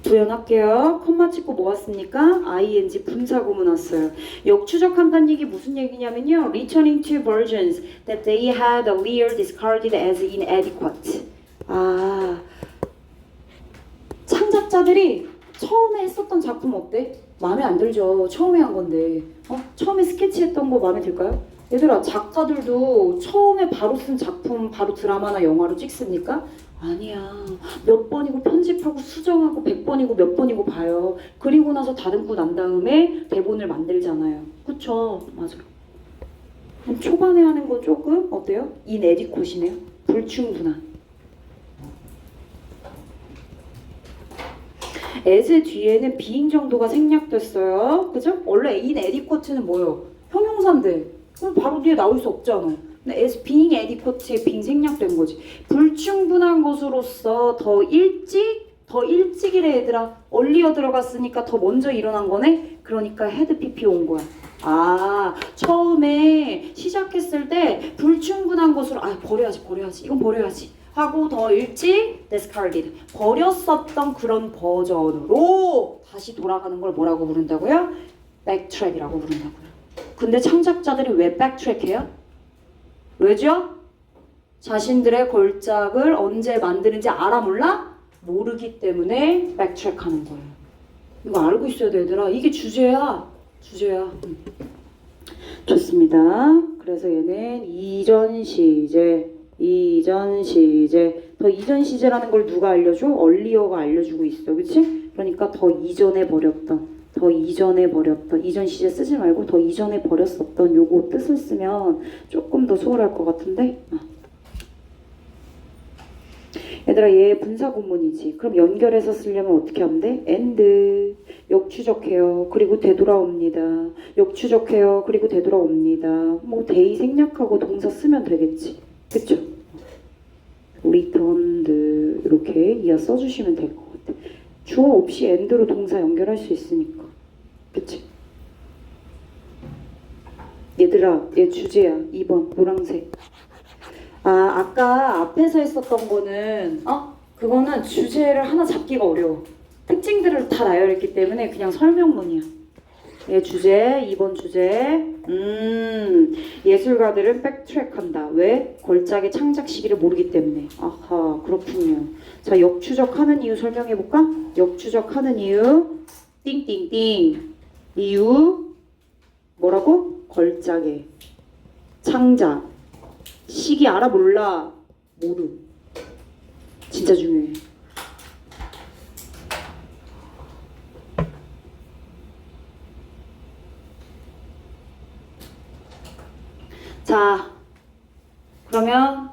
구현할게요. 콤마 찍고 뭐 왔습니까? ing 분사구문 왔어요. 역추적한다는 얘기 무슨 얘기냐면요. Returning to versions that they had earlier discarded as inadequate. 아, 창작자들이 처음에 했었던 작품 어때? 마음에 안 들죠. 처음에 한 건데. 처음에 스케치했던 거 마음에 들까요? 얘들아, 작가들도 처음에 바로 쓴 작품 바로 드라마나 영화로 찍습니까? 아니야. 몇 번이고 편집하고 수정하고 100번이고 몇 번이고 봐요. 그리고 나서 다듬고 난 다음에 대본을 만들잖아요. 그쵸? 맞아. 초반에 하는 거 조금 어때요? inadequate이네요. 불충분한. as 뒤에는 being 정도가 생략됐어요. 그죠? 원래 inadequate는 뭐예요? 형용사인데 그럼 바로 뒤에 나올 수 없잖아. 근데 as being adequate에 being 생략된 거지. 불충분한 것으로서 더 일찍이래 얘들아. earlier 들어갔으니까 더 먼저 일어난 거네. 그러니까 had pp 온 거야. 아, 처음에 시작했을 때 불충분한 것으로 버려야지 이건 버려야지 하고 더 일찍 discarded 버렸었던 그런 버전으로 다시 돌아가는 걸 뭐라고 부른다고요? backtrack이라고 부른다고요. 근데 창작자들이 왜 backtrack해요? 왜죠? 자신들의 걸작을 언제 만드는지 알아 몰라? 모르기 때문에 backtrack하는 거예요. 이거 알고 있어야 돼 얘들아. 이게 주제야. 좋습니다. 그래서 얘는 이전 시제 더 이전 시제라는 걸 누가 알려줘? 얼리어가 알려주고 있어. 그치? 그러니까 더 이전에 버렸던 이전 시제 쓰지 말고 더 이전에 버렸었던 요거 뜻을 쓰면 조금 더 수월할 것 같은데. 얘들아, 얘 분사구문이지. 그럼 연결해서 쓰려면 어떻게 하면 돼? and 역추적해요. 그리고 되돌아옵니다. 역추적해요. 그리고 되돌아옵니다. 뭐 대의 생략하고 동사 쓰면 되겠지. 그쵸? returned 이렇게 이하 써주시면 될 것 같아. 주어 없이 and로 동사 연결할 수 있으니까. 그치? 얘들아, 얘 주제야. 2번 노란색. 아까 앞에서 했었던 거는 그거는 주제를 하나 잡기가 어려워. 특징들을 다 나열했기 때문에 그냥 설명문이야. 얘 주제, 2번 주제. 예술가들은 백트랙한다. 왜? 걸작의 창작 시기를 모르기 때문에. 아하, 그렇군요. 자, 역추적하는 이유 설명해볼까? 역추적하는 이유 띵띵띵. 이유 뭐라고? 걸작의 창작 시기 알아 몰라? 모르. 진짜 중요해. 자, 그러면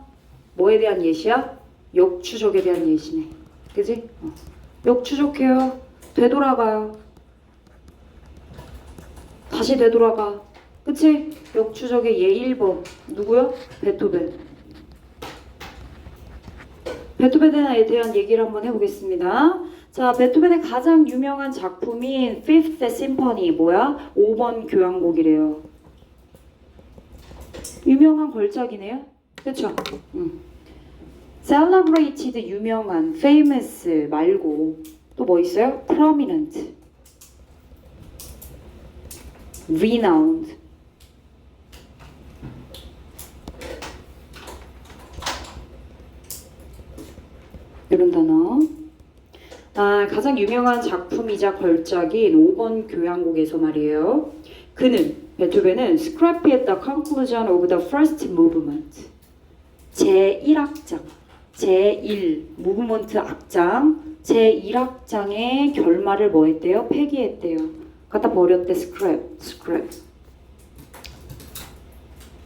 뭐에 대한 예시야? 역추적에 대한 예시네. 그지? 역추적해요. 되돌아가요. 다시 되돌아가. 그치? 역추적의 예 1번. 누구요? 베토벤. 베토벤에 대한 얘기를 한번 해보겠습니다. 자, 베토벤의 가장 유명한 작품인 Fifth Symphony 뭐야? 5번 교향곡이래요. 유명한 걸작이네요. 그쵸? Celebrated 유명한, famous 말고 또 뭐 있어요? Prominent, renowned. 이런 단어. 가장 유명한 작품이자 걸작인 5번 교향곡에서 말이에요. 베토벤은 scrappy at the conclusion of the first movement. 제1악장, 제1 무브먼트 악장, 제1악장의 결말을 뭐 했대요? 폐기했대요. 갖다 버렸대. scrap.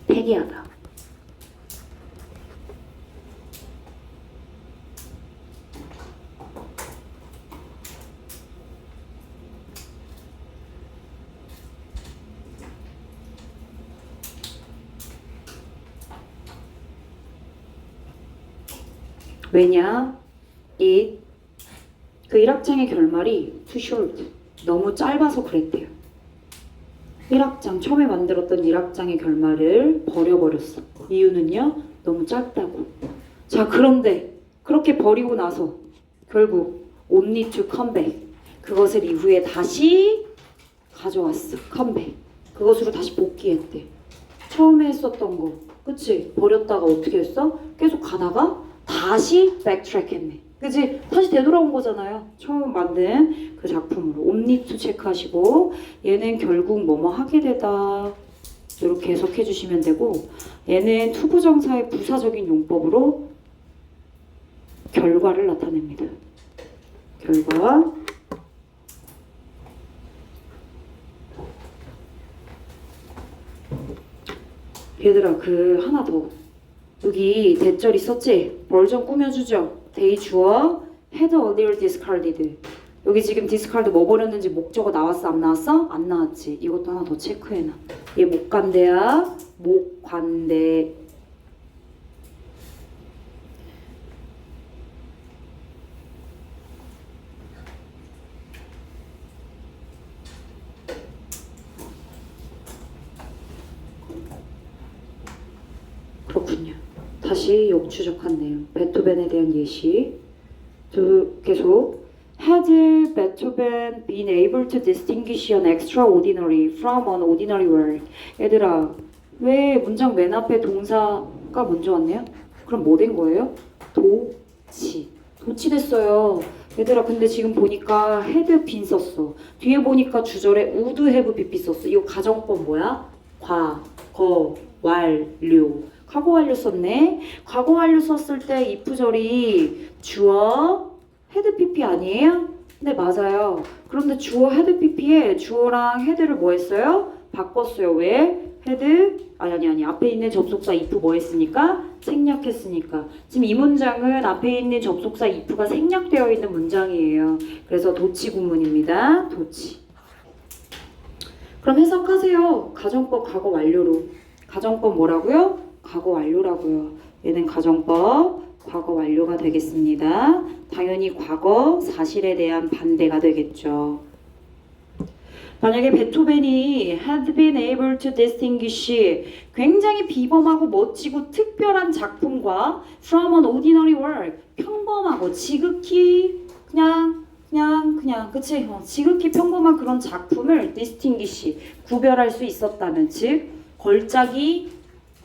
폐기하다. 왜냐? 그 1악장의 결말이 too short, 너무 짧아서 그랬대요. 1악장, 처음에 만들었던 1악장의 결말을 버려버렸어. 이유는요, 너무 짧다고. 자, 그런데 그렇게 버리고 나서 결국 Only to come back, 그것을 이후에 다시 가져왔어. 컴백. 그것으로 다시 복귀했대. 처음에 했었던 거, 그치? 버렸다가 어떻게 했어? 계속 가다가 다시 백트랙 했네. 그치? 다시 되돌아온 거잖아요. 처음 만든 그 작품으로. 옴니투 체크하시고, 얘는 결국 뭐뭐 하게 되다, 이렇게 해석해 주시면 되고, 얘는 투부정사의 부사적인 용법으로 결과를 나타냅니다. 결과. 얘들아, 그 하나 더. 여기 대절 있었지? 뭘 좀 꾸며주죠. they 주어 had earlier discarded. 여기 지금 discard 뭐 버렸는지 목적어 나왔어? 안 나왔어? 안 나왔지. 이것도 하나 더 체크해놔. 얘 목관대야. 목관대. 그렇군요. 다시 역추적한 내용. 베토벤에 대한 예시. 계속. Had Beethoven been able to distinguish an extraordinary from an ordinary work? 얘들아, 왜 문장 맨 앞에 동사가 먼저 왔네요? 그럼 뭐 된 거예요? 도치. 도치 됐어요. 얘들아, 근데 지금 보니까 had been 썼어. 뒤에 보니까 주절에 would have been 썼어. 이거 가정법 뭐야? 과거 완료. 과거 완료 썼네. 과거 완료 썼을 때 if절이 주어 헤드 PP 아니에요? 네, 맞아요. 그런데 주어 헤드 PP에 주어랑 헤드를 뭐 했어요? 바꿨어요. 왜? 헤드 아니 앞에 있는 접속사 if 뭐 했으니까? 생략했으니까. 지금 이 문장은 앞에 있는 접속사 if가 생략되어 있는 문장이에요. 그래서 도치 구문입니다. 도치. 그럼 해석하세요. 가정법 과거 완료로. 가정법 뭐라고요? 과거 완료라고요. 얘는 가정법 과거 완료가 되겠습니다. 당연히 과거 사실에 대한 반대가 되겠죠. 만약에 베토벤이 had been able to distinguish 굉장히 비범하고 멋지고 특별한 작품과 from an ordinary work 평범하고 지극히 그냥 그치? 지극히 평범한 그런 작품을 distinguish 구별할 수 있었다면, 즉 걸작이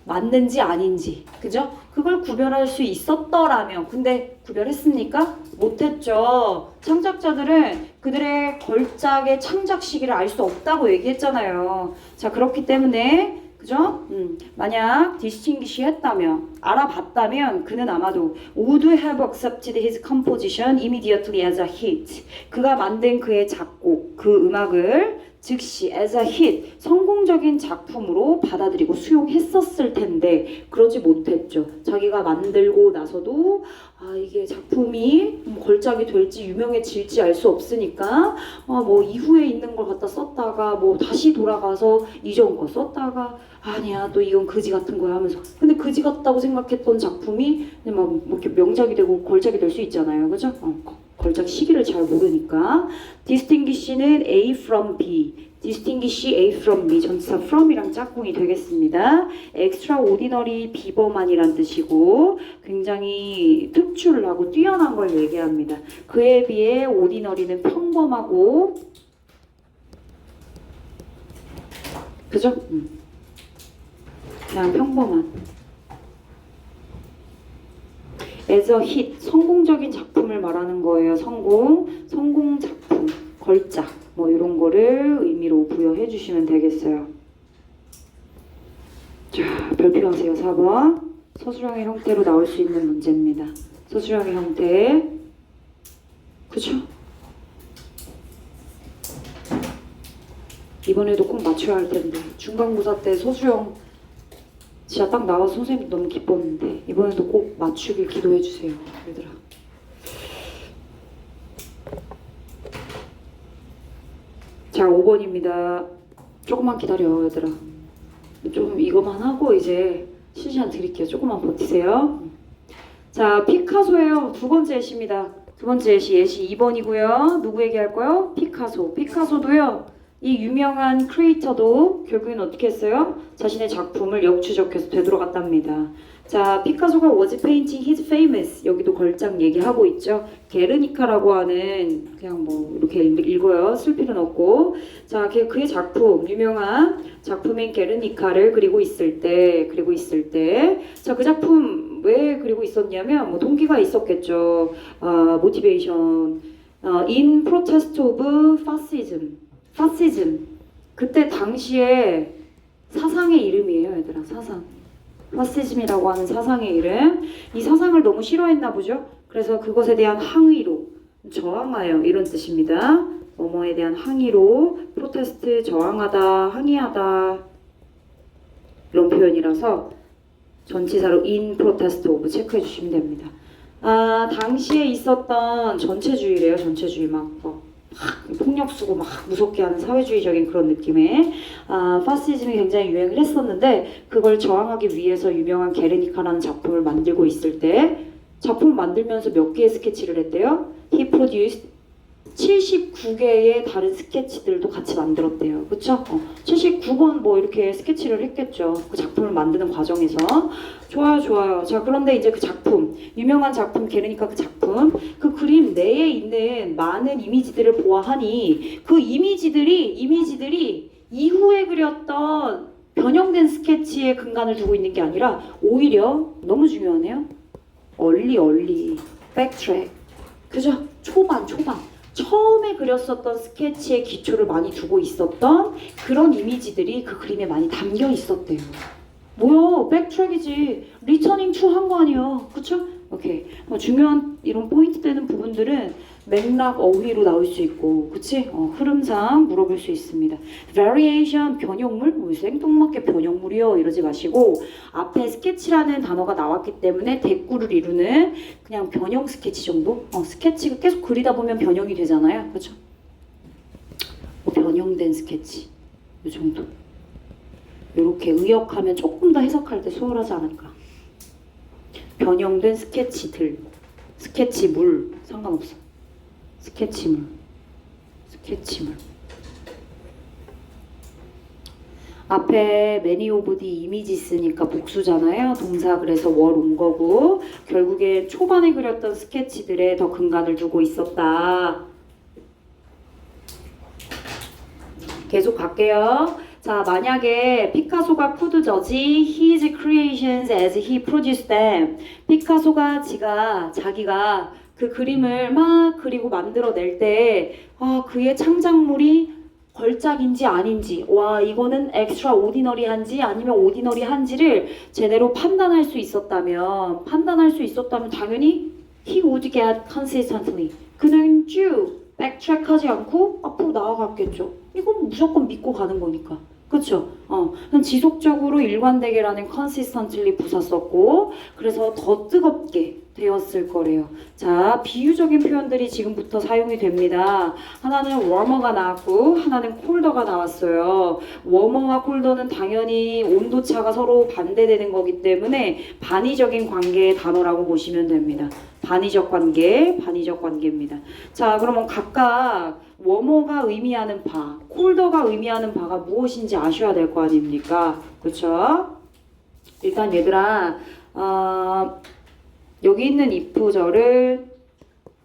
맞는지 아닌지, 그죠? 그걸 구별할 수 있었더라면, 근데 구별했습니까? 못했죠. 창작자들은 그들의 걸작의 창작 시기를 알 수 없다고 얘기했잖아요. 자, 그렇기 때문에 그죠? 만약 distinguish 했다면, 알아봤다면 그는 아마도 would have accepted his composition immediately as a hit. 그가 만든 그의 작곡, 그 음악을 즉시 as a hit, 성공적인 작품으로 받아들이고 수용했었을 텐데 그러지 못했죠. 자기가 만들고 나서도 이게 작품이 걸작이 될지 유명해질지 알 수 없으니까 뭐 이후에 있는 걸 갖다 썼다가 뭐 다시 돌아가서 이전 거 썼다가 아니야 또 이건 그지 같은 거야 하면서, 근데 그지 같다고 생각했던 작품이 막 이렇게 명작이 되고 걸작이 될 수 있잖아요. 그죠? 걸작 시기를 잘 모르니까. distinguish는 A from B, distinguish A from B, 전치사 from이랑 짝꿍이 되겠습니다. extraordinary, 비범한이란 뜻이고 굉장히 특출나고 뛰어난 걸 얘기합니다. 그에 비해 ordinary는 평범하고, 그죠? 그냥 평범한. as a hit, 성공적인 작품을 말하는 거예요. 성공 작품, 걸작, 뭐 이런 거를 의미로 부여해 주시면 되겠어요. 자, 별표하세요. 4번. 서술형의 형태로 나올 수 있는 문제입니다. 서술형의 형태. 그죠? 이번에도 꼭 맞춰야 할 텐데. 중간고사 때 서술형 진짜 딱 나와서 선생님 너무 기뻤는데 이번에도 꼭 맞추길 기도해 주세요, 얘들아. 자, 5번입니다. 조금만 기다려, 얘들아. 좀 이거만 하고 이제 시간 드릴게요. 조금만 버티세요. 자, 피카소예요. 두 번째 시입니다. 두 번째 예시 2번이고요. 누구 얘기할 거요? 피카소. 피카소도요. 이 유명한 크리에이터도 결국엔 어떻게 했어요? 자신의 작품을 역추적해서 되돌아갔답니다. 자, 피카소가 was painting his famous. 여기도 걸작 얘기하고 있죠. 게르니카라고 하는 그냥 뭐 이렇게 읽어요. 쓸 필요는 없고. 자, 그의 작품, 유명한 작품인 게르니카를 그리고 있을 때, 자, 그 작품 왜 그리고 있었냐면 뭐 동기가 있었겠죠. 모티베이션. In protest of fascism. 파시즘. 그때 당시에 사상의 이름이에요, 얘들아. 사상. 파시즘이라고 하는 사상의 이름. 이 사상을 너무 싫어했나 보죠. 그래서 그것에 대한 항의로 저항하여 이런 뜻입니다. 뭐뭐에 대한 항의로 프로테스트 저항하다, 항의하다 이런 표현이라서 전치사로 in protest of 체크해 주시면 됩니다. 당시에 있었던 전체주의래요. 전체주의 막 폭력 쓰고 막 무섭게 하는 사회주의적인 그런 느낌의 파시즘이 굉장히 유행을 했었는데 그걸 저항하기 위해서 유명한 게르니카라는 작품을 만들고 있을 때 작품을 만들면서 몇 개의 스케치를 했대요. He produced 79개의 다른 스케치들도 같이 만들었대요. 그쵸? 79번 뭐 이렇게 스케치를 했겠죠. 그 작품을 만드는 과정에서. 좋아요. 자, 그런데 이제 그 작품, 유명한 작품, 게르니카 그 작품, 그 그림 내에 있는 많은 이미지들을 보아하니 그 이미지들이 이후에 그렸던 변형된 스케치에 근간을 두고 있는 게 아니라 오히려 너무 중요하네요. 얼리, 백트랙. 그죠? 초반. 처음에 그렸었던 스케치에 기초를 많이 두고 있었던 그런 이미지들이 그 그림에 많이 담겨 있었대요. 뭐야, 백트랙이지. 리터닝 투 한 거 아니야. 그쵸? 오케이. 중요한 이런 포인트 되는 부분들은 맥락 어휘로 나올 수 있고, 그치? 흐름상 물어볼 수 있습니다. variation, 변형물? 뭐 생뚱맞게 변형물이요. 이러지 마시고, 앞에 스케치라는 단어가 나왔기 때문에 대꾸를 이루는 그냥 변형 스케치 정도? 스케치가 계속 그리다 보면 변형이 되잖아요. 그쵸? 변형된 스케치. 이 정도. 이렇게 의역하면 조금 더 해석할 때 수월하지 않을까. 변형된 스케치들, 스케치물 상관없어. 스케치물. 앞에 many of the 이미지 쓰니까 복수잖아요. 동사 그래서 월 온 거고 결국에 초반에 그렸던 스케치들에 더 근간을 두고 있었다. 계속 갈게요. 자, 만약에 피카소가 could judge his creations as he produced them. 피카소가 자기가 그 그림을 막 그리고 만들어낼 때 그의 창작물이 걸작인지 아닌지, 와 이거는 extraordinary한지 아니면 ordinary한지를 제대로 판단할 수 있었다면 당연히 he would get consistently. 그는 쭉 백트랙하지 않고 앞으로 나아갔겠죠. 이건 무조건 믿고 가는 거니까. 그쵸? 지속적으로 일관되게라는 consistently 부사 썼고 그래서 더 뜨겁게 되었을 거래요. 자, 비유적인 표현들이 지금부터 사용이 됩니다. 하나는 warmer가 나왔고 하나는 colder가 나왔어요. warmer와 colder는 당연히 온도차가 서로 반대되는 거기 때문에 반의적인 관계의 단어라고 보시면 됩니다. 반의적 관계입니다. 자, 그러면 각각 워머가 의미하는 바, 콜더가 의미하는 바가 무엇인지 아셔야 될 거 아닙니까? 그렇죠? 일단 얘들아, 여기 있는 if절은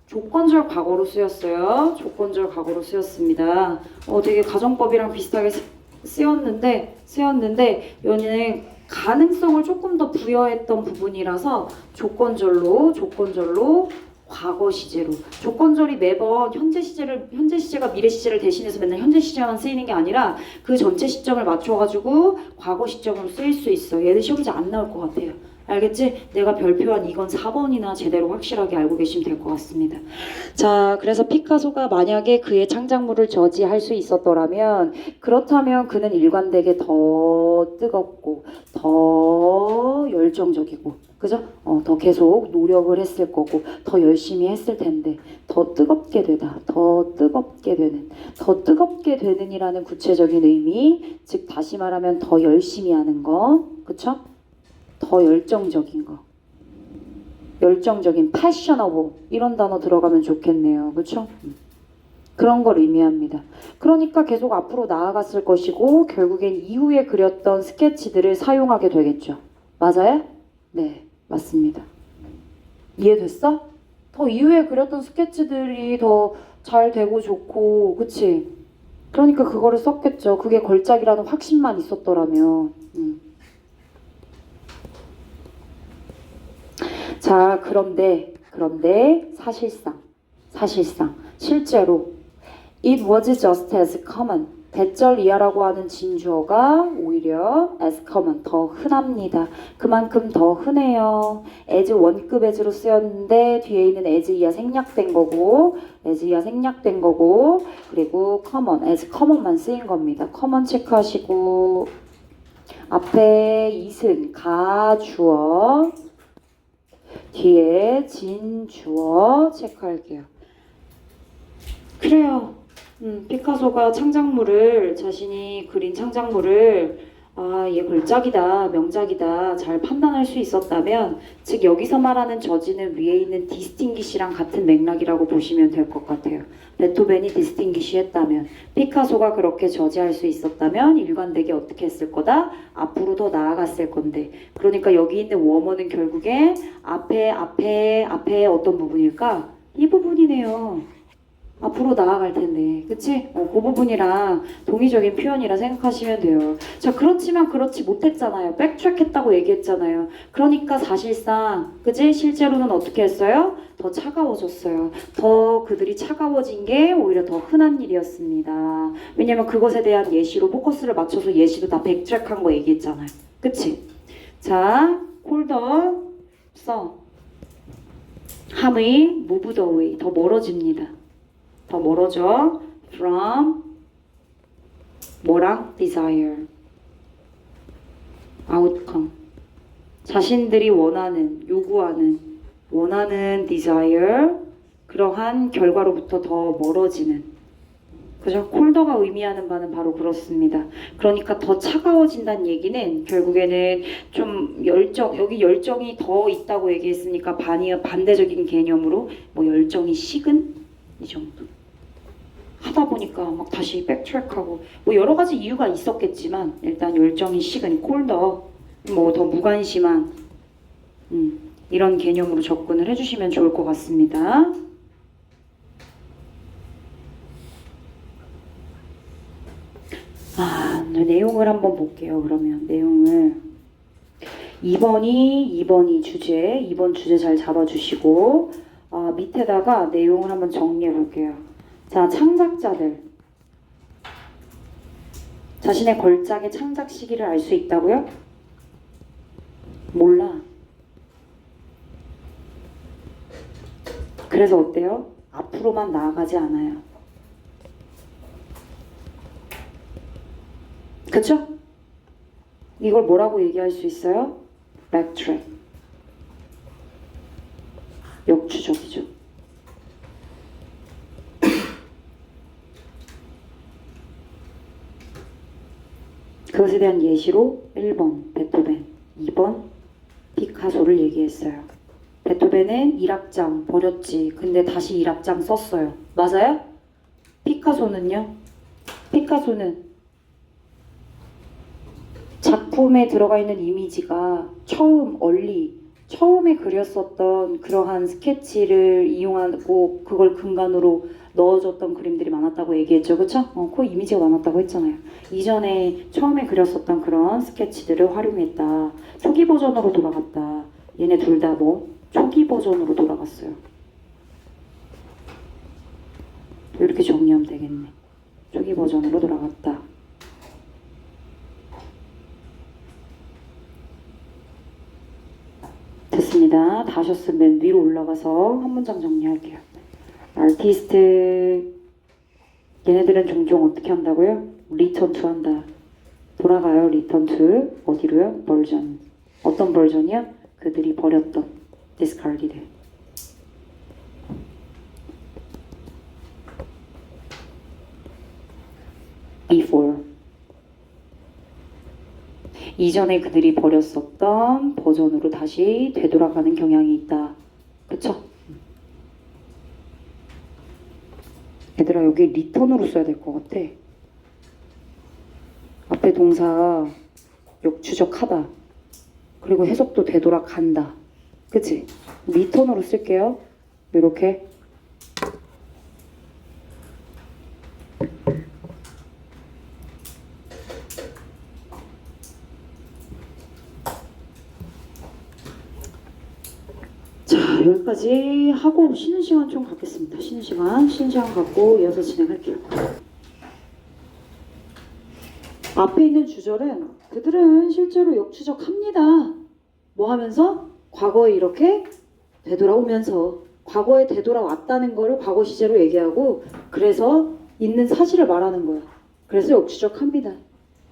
조건절 과거로 쓰였어요. 조건절 과거로 쓰였습니다. 되게 가정법이랑 비슷하게 쓰였는데 여기는 가능성을 조금 더 부여했던 부분이라서 조건절로 과거 시제로. 조건절이 매번 현재 시제가 미래 시제를 대신해서 맨날 현재 시제만 쓰이는 게 아니라 그 전체 시점을 맞춰가지고 과거 시점으로 쓰일 수 있어. 얘는 시험지 안 나올 것 같아요. 알겠지? 내가 별표한 이건 4번이나 제대로 확실하게 알고 계시면 될 것 같습니다. 자, 그래서 피카소가 만약에 그의 창작물을 저지할 수 있었더라면 그렇다면 그는 일관되게 더 뜨겁고 더 열정적이고 그죠? 더 계속 노력을 했을 거고 더 열심히 했을 텐데 더 뜨겁게 되는 이라는 구체적인 의미, 즉 다시 말하면 더 열심히 하는 거, 그쵸? 더 열정적인 거. 열정적인 passionable 이런 단어 들어가면 좋겠네요. 그렇죠? 그런 걸 의미합니다. 그러니까 계속 앞으로 나아갔을 것이고 결국엔 이후에 그렸던 스케치들을 사용하게 되겠죠. 맞아요? 네, 맞습니다. 이해됐어? 더 이후에 그렸던 스케치들이 더 잘 되고 좋고, 그치? 그러니까 그거를 썼겠죠. 그게 걸작이라는 확신만 있었더라면. 자, 그런데 사실상 실제로 it was just as common 대절 이하라고 하는 진주어가 오히려 as common 더 흔합니다. 그만큼 더 흔해요. as 원급 as로 쓰였는데 뒤에 있는 as 이하 생략된 거고 그리고 common as common만 쓰인 겁니다. common 체크하시고 앞에 이승 가주어 뒤에 진주어 체크할게요. 그래요. 피카소가 자신이 그린 창작물을 얘 걸작이다, 명작이다 잘 판단할 수 있었다면 즉 여기서 말하는 저지는 위에 있는 디스팅기시랑 같은 맥락이라고 보시면 될 것 같아요. 베토벤이 디스팅기시 했다면 피카소가 그렇게 저지할 수 있었다면 일관되게 어떻게 했을 거다? 앞으로 더 나아갔을 건데 그러니까 여기 있는 워머는 결국에 앞에 어떤 부분일까? 이 부분이네요. 앞으로 나아갈 텐데, 그치? 그 부분이랑 동의적인 표현이라 생각하시면 돼요. 자, 그렇지만 그렇지 못했잖아요. 백트랙했다고 얘기했잖아요. 그러니까 사실상, 그치? 실제로는 어떻게 했어요? 더 차가워졌어요. 더 그들이 차가워진 게 오히려 더 흔한 일이었습니다. 왜냐면 그것에 대한 예시로 포커스를 맞춰서 예시도 다 백트랙한 거 얘기했잖아요. 그치? 자, 콜더 써. 함의 moved away 더 멀어집니다. 더 멀어져 from 뭐랑 desire outcome 자신들이 요구하는 desire 그러한 결과로부터 더 멀어지는 그죠? 콜더가 의미하는 바는 바로 그렇습니다. 그러니까 더 차가워진다는 얘기는 결국에는 좀 여기 열정이 더 있다고 얘기했으니까 반대적인 개념으로 뭐 열정이 식은 이 정도 하다 보니까 막 다시 백트랙하고 뭐 여러 가지 이유가 있었겠지만 일단 열정이 식은 콜더 뭐 더 무관심한 이런 개념으로 접근을 해주시면 좋을 것 같습니다. 내용을 한번 볼게요. 그러면 내용을 2번이 주제 2번 주제 잘 잡아주시고 밑에다가 내용을 한번 정리해 볼게요. 자, 창작자들 자신의 걸작의 창작 시기를 알 수 있다고요? 몰라. 그래서 어때요? 앞으로만 나아가지 않아요. 그쵸? 이걸 뭐라고 얘기할 수 있어요? backtrack. 역추적이죠. 그것에 대한 예시로 1번 베토벤, 2번 피카소를 얘기했어요. 베토벤은 1악장 버렸지. 근데 다시 1악장 썼어요. 맞아요? 피카소는요? 피카소는 작품에 들어가 있는 이미지가 처음에 그렸었던 그러한 스케치를 이용하고 그걸 근간으로 넣어줬던 그림들이 많았다고 얘기했죠. 그쵸? 그 이미지가 많았다고 했잖아요. 이전에 처음에 그렸었던 그런 스케치들을 활용했다. 초기 버전으로 돌아갔다. 얘네 둘 다 초기 버전으로 돌아갔어요. 이렇게 정리하면 되겠네. 초기 버전으로 돌아갔다. 됐습니다. 다 하셨으면 위로 올라가서 한 문장 정리할게요. 아티스트 얘네들은 종종 어떻게 한다고요? 리턴 투 한다. 돌아가요. 리턴 투 어디로요? 버전. 어떤 버전이야? 그들이 버렸던 discarded. before 이전에 그들이 버렸었던 버전으로 다시 되돌아가는 경향이 있다. 그쵸? 얘들아 여기 리턴으로 써야 될 것 같아. 앞에 동사 역추적하다. 그리고 해석도 되돌아간다. 그치? 리턴으로 쓸게요. 이렇게. 자, 여기까지 하고 쉬는 시간 좀 갖겠습니다. 쉬는 시간 갖고 이어서 진행할게요. 앞에 있는 주절은 그들은 실제로 역추적합니다. 뭐 하면서? 과거에 이렇게 되돌아오면서 과거에 되돌아왔다는 거를 과거 시제로 얘기하고 그래서 있는 사실을 말하는 거야. 그래서 역추적합니다.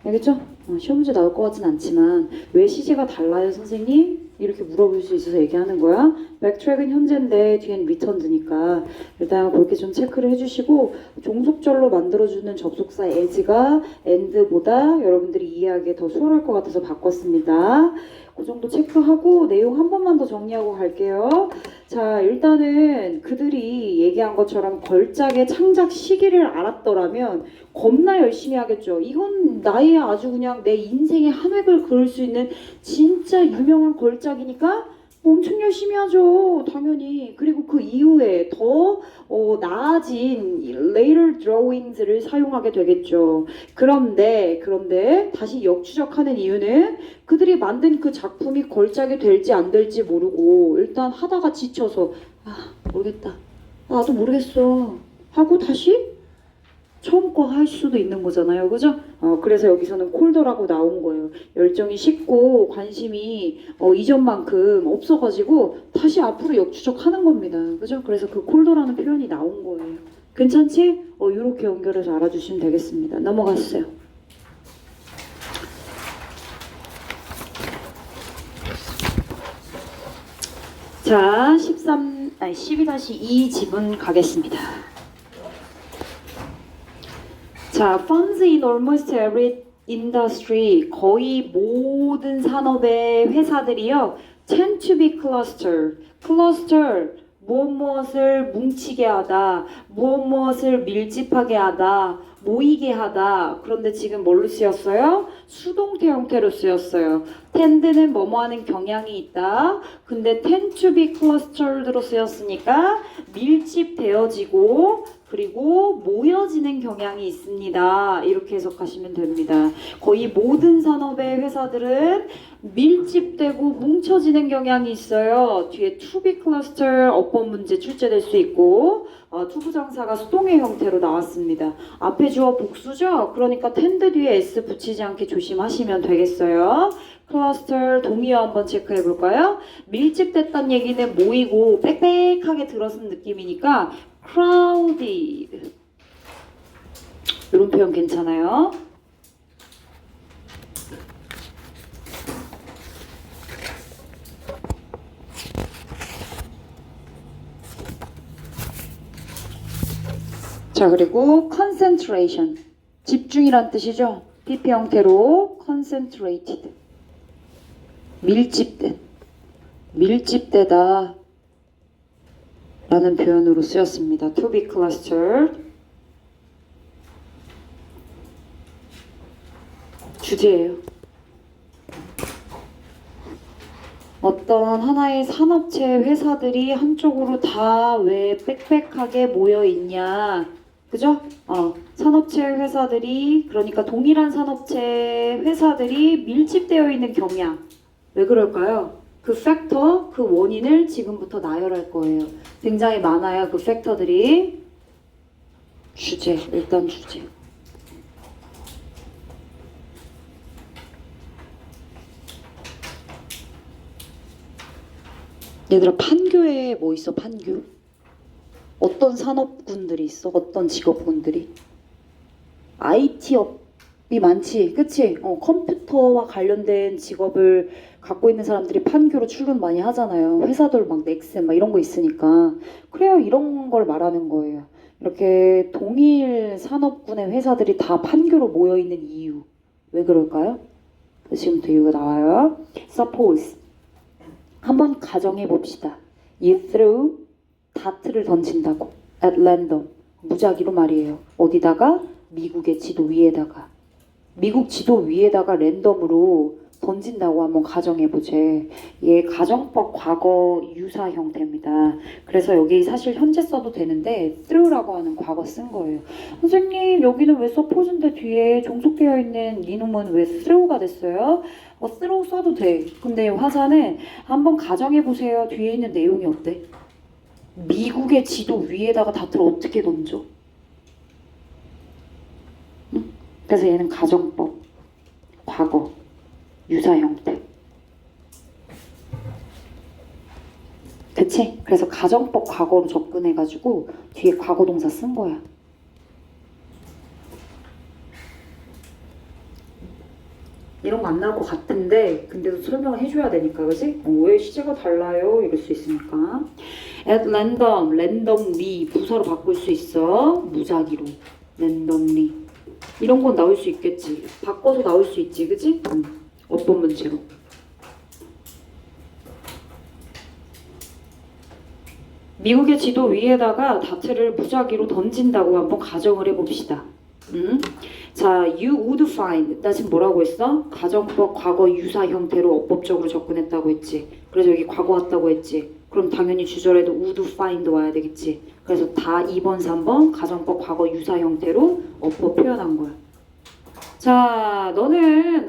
알겠죠? 시험 문제 나올 것 같진 않지만 왜 시제가 달라요 선생님? 이렇게 물어볼 수 있어서 얘기하는 거야. 백트랙은 현재인데 뒤엔 returned니까 일단 그렇게 좀 체크를 해주시고 종속절로 만들어주는 접속사 as가 and보다 여러분들이 이해하기에 더 수월할 것 같아서 바꿨습니다. 그 정도 체크하고 내용 한 번만 더 정리하고 갈게요. 자, 일단은 그들이 얘기한 것처럼 걸작의 창작 시기를 알았더라면 겁나 열심히 하겠죠. 이건 나의 아주 그냥 내 인생의 한 획을 그을 수 있는 진짜 유명한 걸작이니까 엄청 열심히 하죠. 당연히. 그리고 그 이후에 더 나아진 later drawings를 사용하게 되겠죠. 그런데 다시 역추적하는 이유는 그들이 만든 그 작품이 걸작이 될지 안 될지 모르고 일단 하다가 지쳐서 모르겠다. 나도 모르겠어. 하고 다시 처음 거 할 수도 있는 거잖아요. 그죠? 그래서 여기서는 콜더라고 나온 거예요. 열정이 식고 관심이 이전만큼 없어가지고 다시 앞으로 역추적하는 겁니다. 그죠? 그래서 그 콜더라는 표현이 나온 거예요. 괜찮지? 이렇게 연결해서 알아주시면 되겠습니다. 넘어갔어요. 자, 12-2 지문 가겠습니다. 자, funds in almost every industry, 거의 모든 산업의 회사들이요, tend to be cluster, 무엇을 뭉치게 하다, 무엇을 밀집하게 하다, 모이게 하다. 그런데 지금 뭘로 쓰였어요? 수동태 형태로 쓰였어요. tend는 뭐뭐하는 경향이 있다. 근데 tend to be clustered로 쓰였으니까 밀집되어지고 그리고 모여지는 경향이 있습니다. 이렇게 해석하시면 됩니다. 거의 모든 산업의 회사들은 밀집되고 뭉쳐지는 경향이 있어요. 뒤에 to be cluster 어법 문제 출제될 수 있고 투부정사가 수동의 형태로 나왔습니다. 앞에 주어 복수죠? 그러니까 tend 뒤에 s 붙이지 않게 조심하시면 되겠어요. 클러스터 동의어 한번 체크해 볼까요? 밀집됐다는 얘기는 모이고 빽빽하게 들어선 느낌이니까 crowded 이런 표현 괜찮아요? 자, 그리고 concentration 집중이란 뜻이죠? PP 형태로 concentrated 밀집되다 라는 표현으로 쓰였습니다. To be clustered 주제예요. 어떤 하나의 산업체 회사들이 한쪽으로 다 왜 빽빽하게 모여 있냐, 그죠? 산업체 회사들이 그러니까 동일한 산업체 회사들이 밀집되어 있는 경향. 왜 그럴까요? 그 팩터, 그 원인을 지금부터 나열할 거예요. 굉장히 많아요. 그 팩터들이. 일단 주제. 얘들아, 판교에 뭐 있어? 판교? 어떤 산업군들이 있어? 어떤 직업군들이? IT업이 많지, 그치? 컴퓨터와 관련된 직업을 갖고 있는 사람들이 판교로 출근 많이 하잖아요. 회사들 막 넥센 막 이런 거 있으니까. 그래요, 이런 걸 말하는 거예요. 이렇게 동일 산업군의 회사들이 다 판교로 모여 있는 이유. 왜 그럴까요? 지금부터 이유가 나와요. Suppose 한번 가정해 봅시다. You threw 다트를 던진다고. At random. 무작위로 말이에요. 어디다가? 미국의 지도 위에다가. 미국 지도 위에다가 랜덤으로 던진다고 한번 가정해보제. 얘 가정법 과거 유사 형태입니다. 그래서 여기 사실 현재 써도 되는데 throw라고 하는 과거 쓴 거예요. 선생님 여기는 왜 suppose인데 뒤에 종속되어 있는 이놈은 왜 throw가 됐어요? throw 써도 돼. 근데 화자는 한번 가정해보세요. 뒤에 있는 내용이 어때? 미국의 지도 위에다가 다트를 어떻게 던져? 응? 그래서 얘는 가정법 과거 유사 형태. 그치? 그래서 가정법 과거로 접근해가지고 뒤에 과거 동사 쓴 거야. 이런 거 안 나올 것 같은데 근데도 설명을 해줘야 되니까 그치? 왜 시제가 달라요? 이럴 수 있으니까. At random, randomly 부사로 바꿀 수 있어. 무작위로 randomly. 이런 건 나올 수 있겠지. 바꿔서 나올 수 있지, 그치? 어떤 문제로? 미국의 지도 위에다가 다트를 무작위로 던진다고 한번 가정을 해봅시다. 자, you would find. 나 지금 뭐라고 했어? 가정법 과거 유사 형태로 어법적으로 접근했다고 했지. 그래서 여기 과거 왔다고 했지. 그럼 당연히 주절에도 would find 와야 되겠지. 그래서 다 2번, 3번 가정법 과거 유사 형태로 어법 표현한 거야. 자, 너는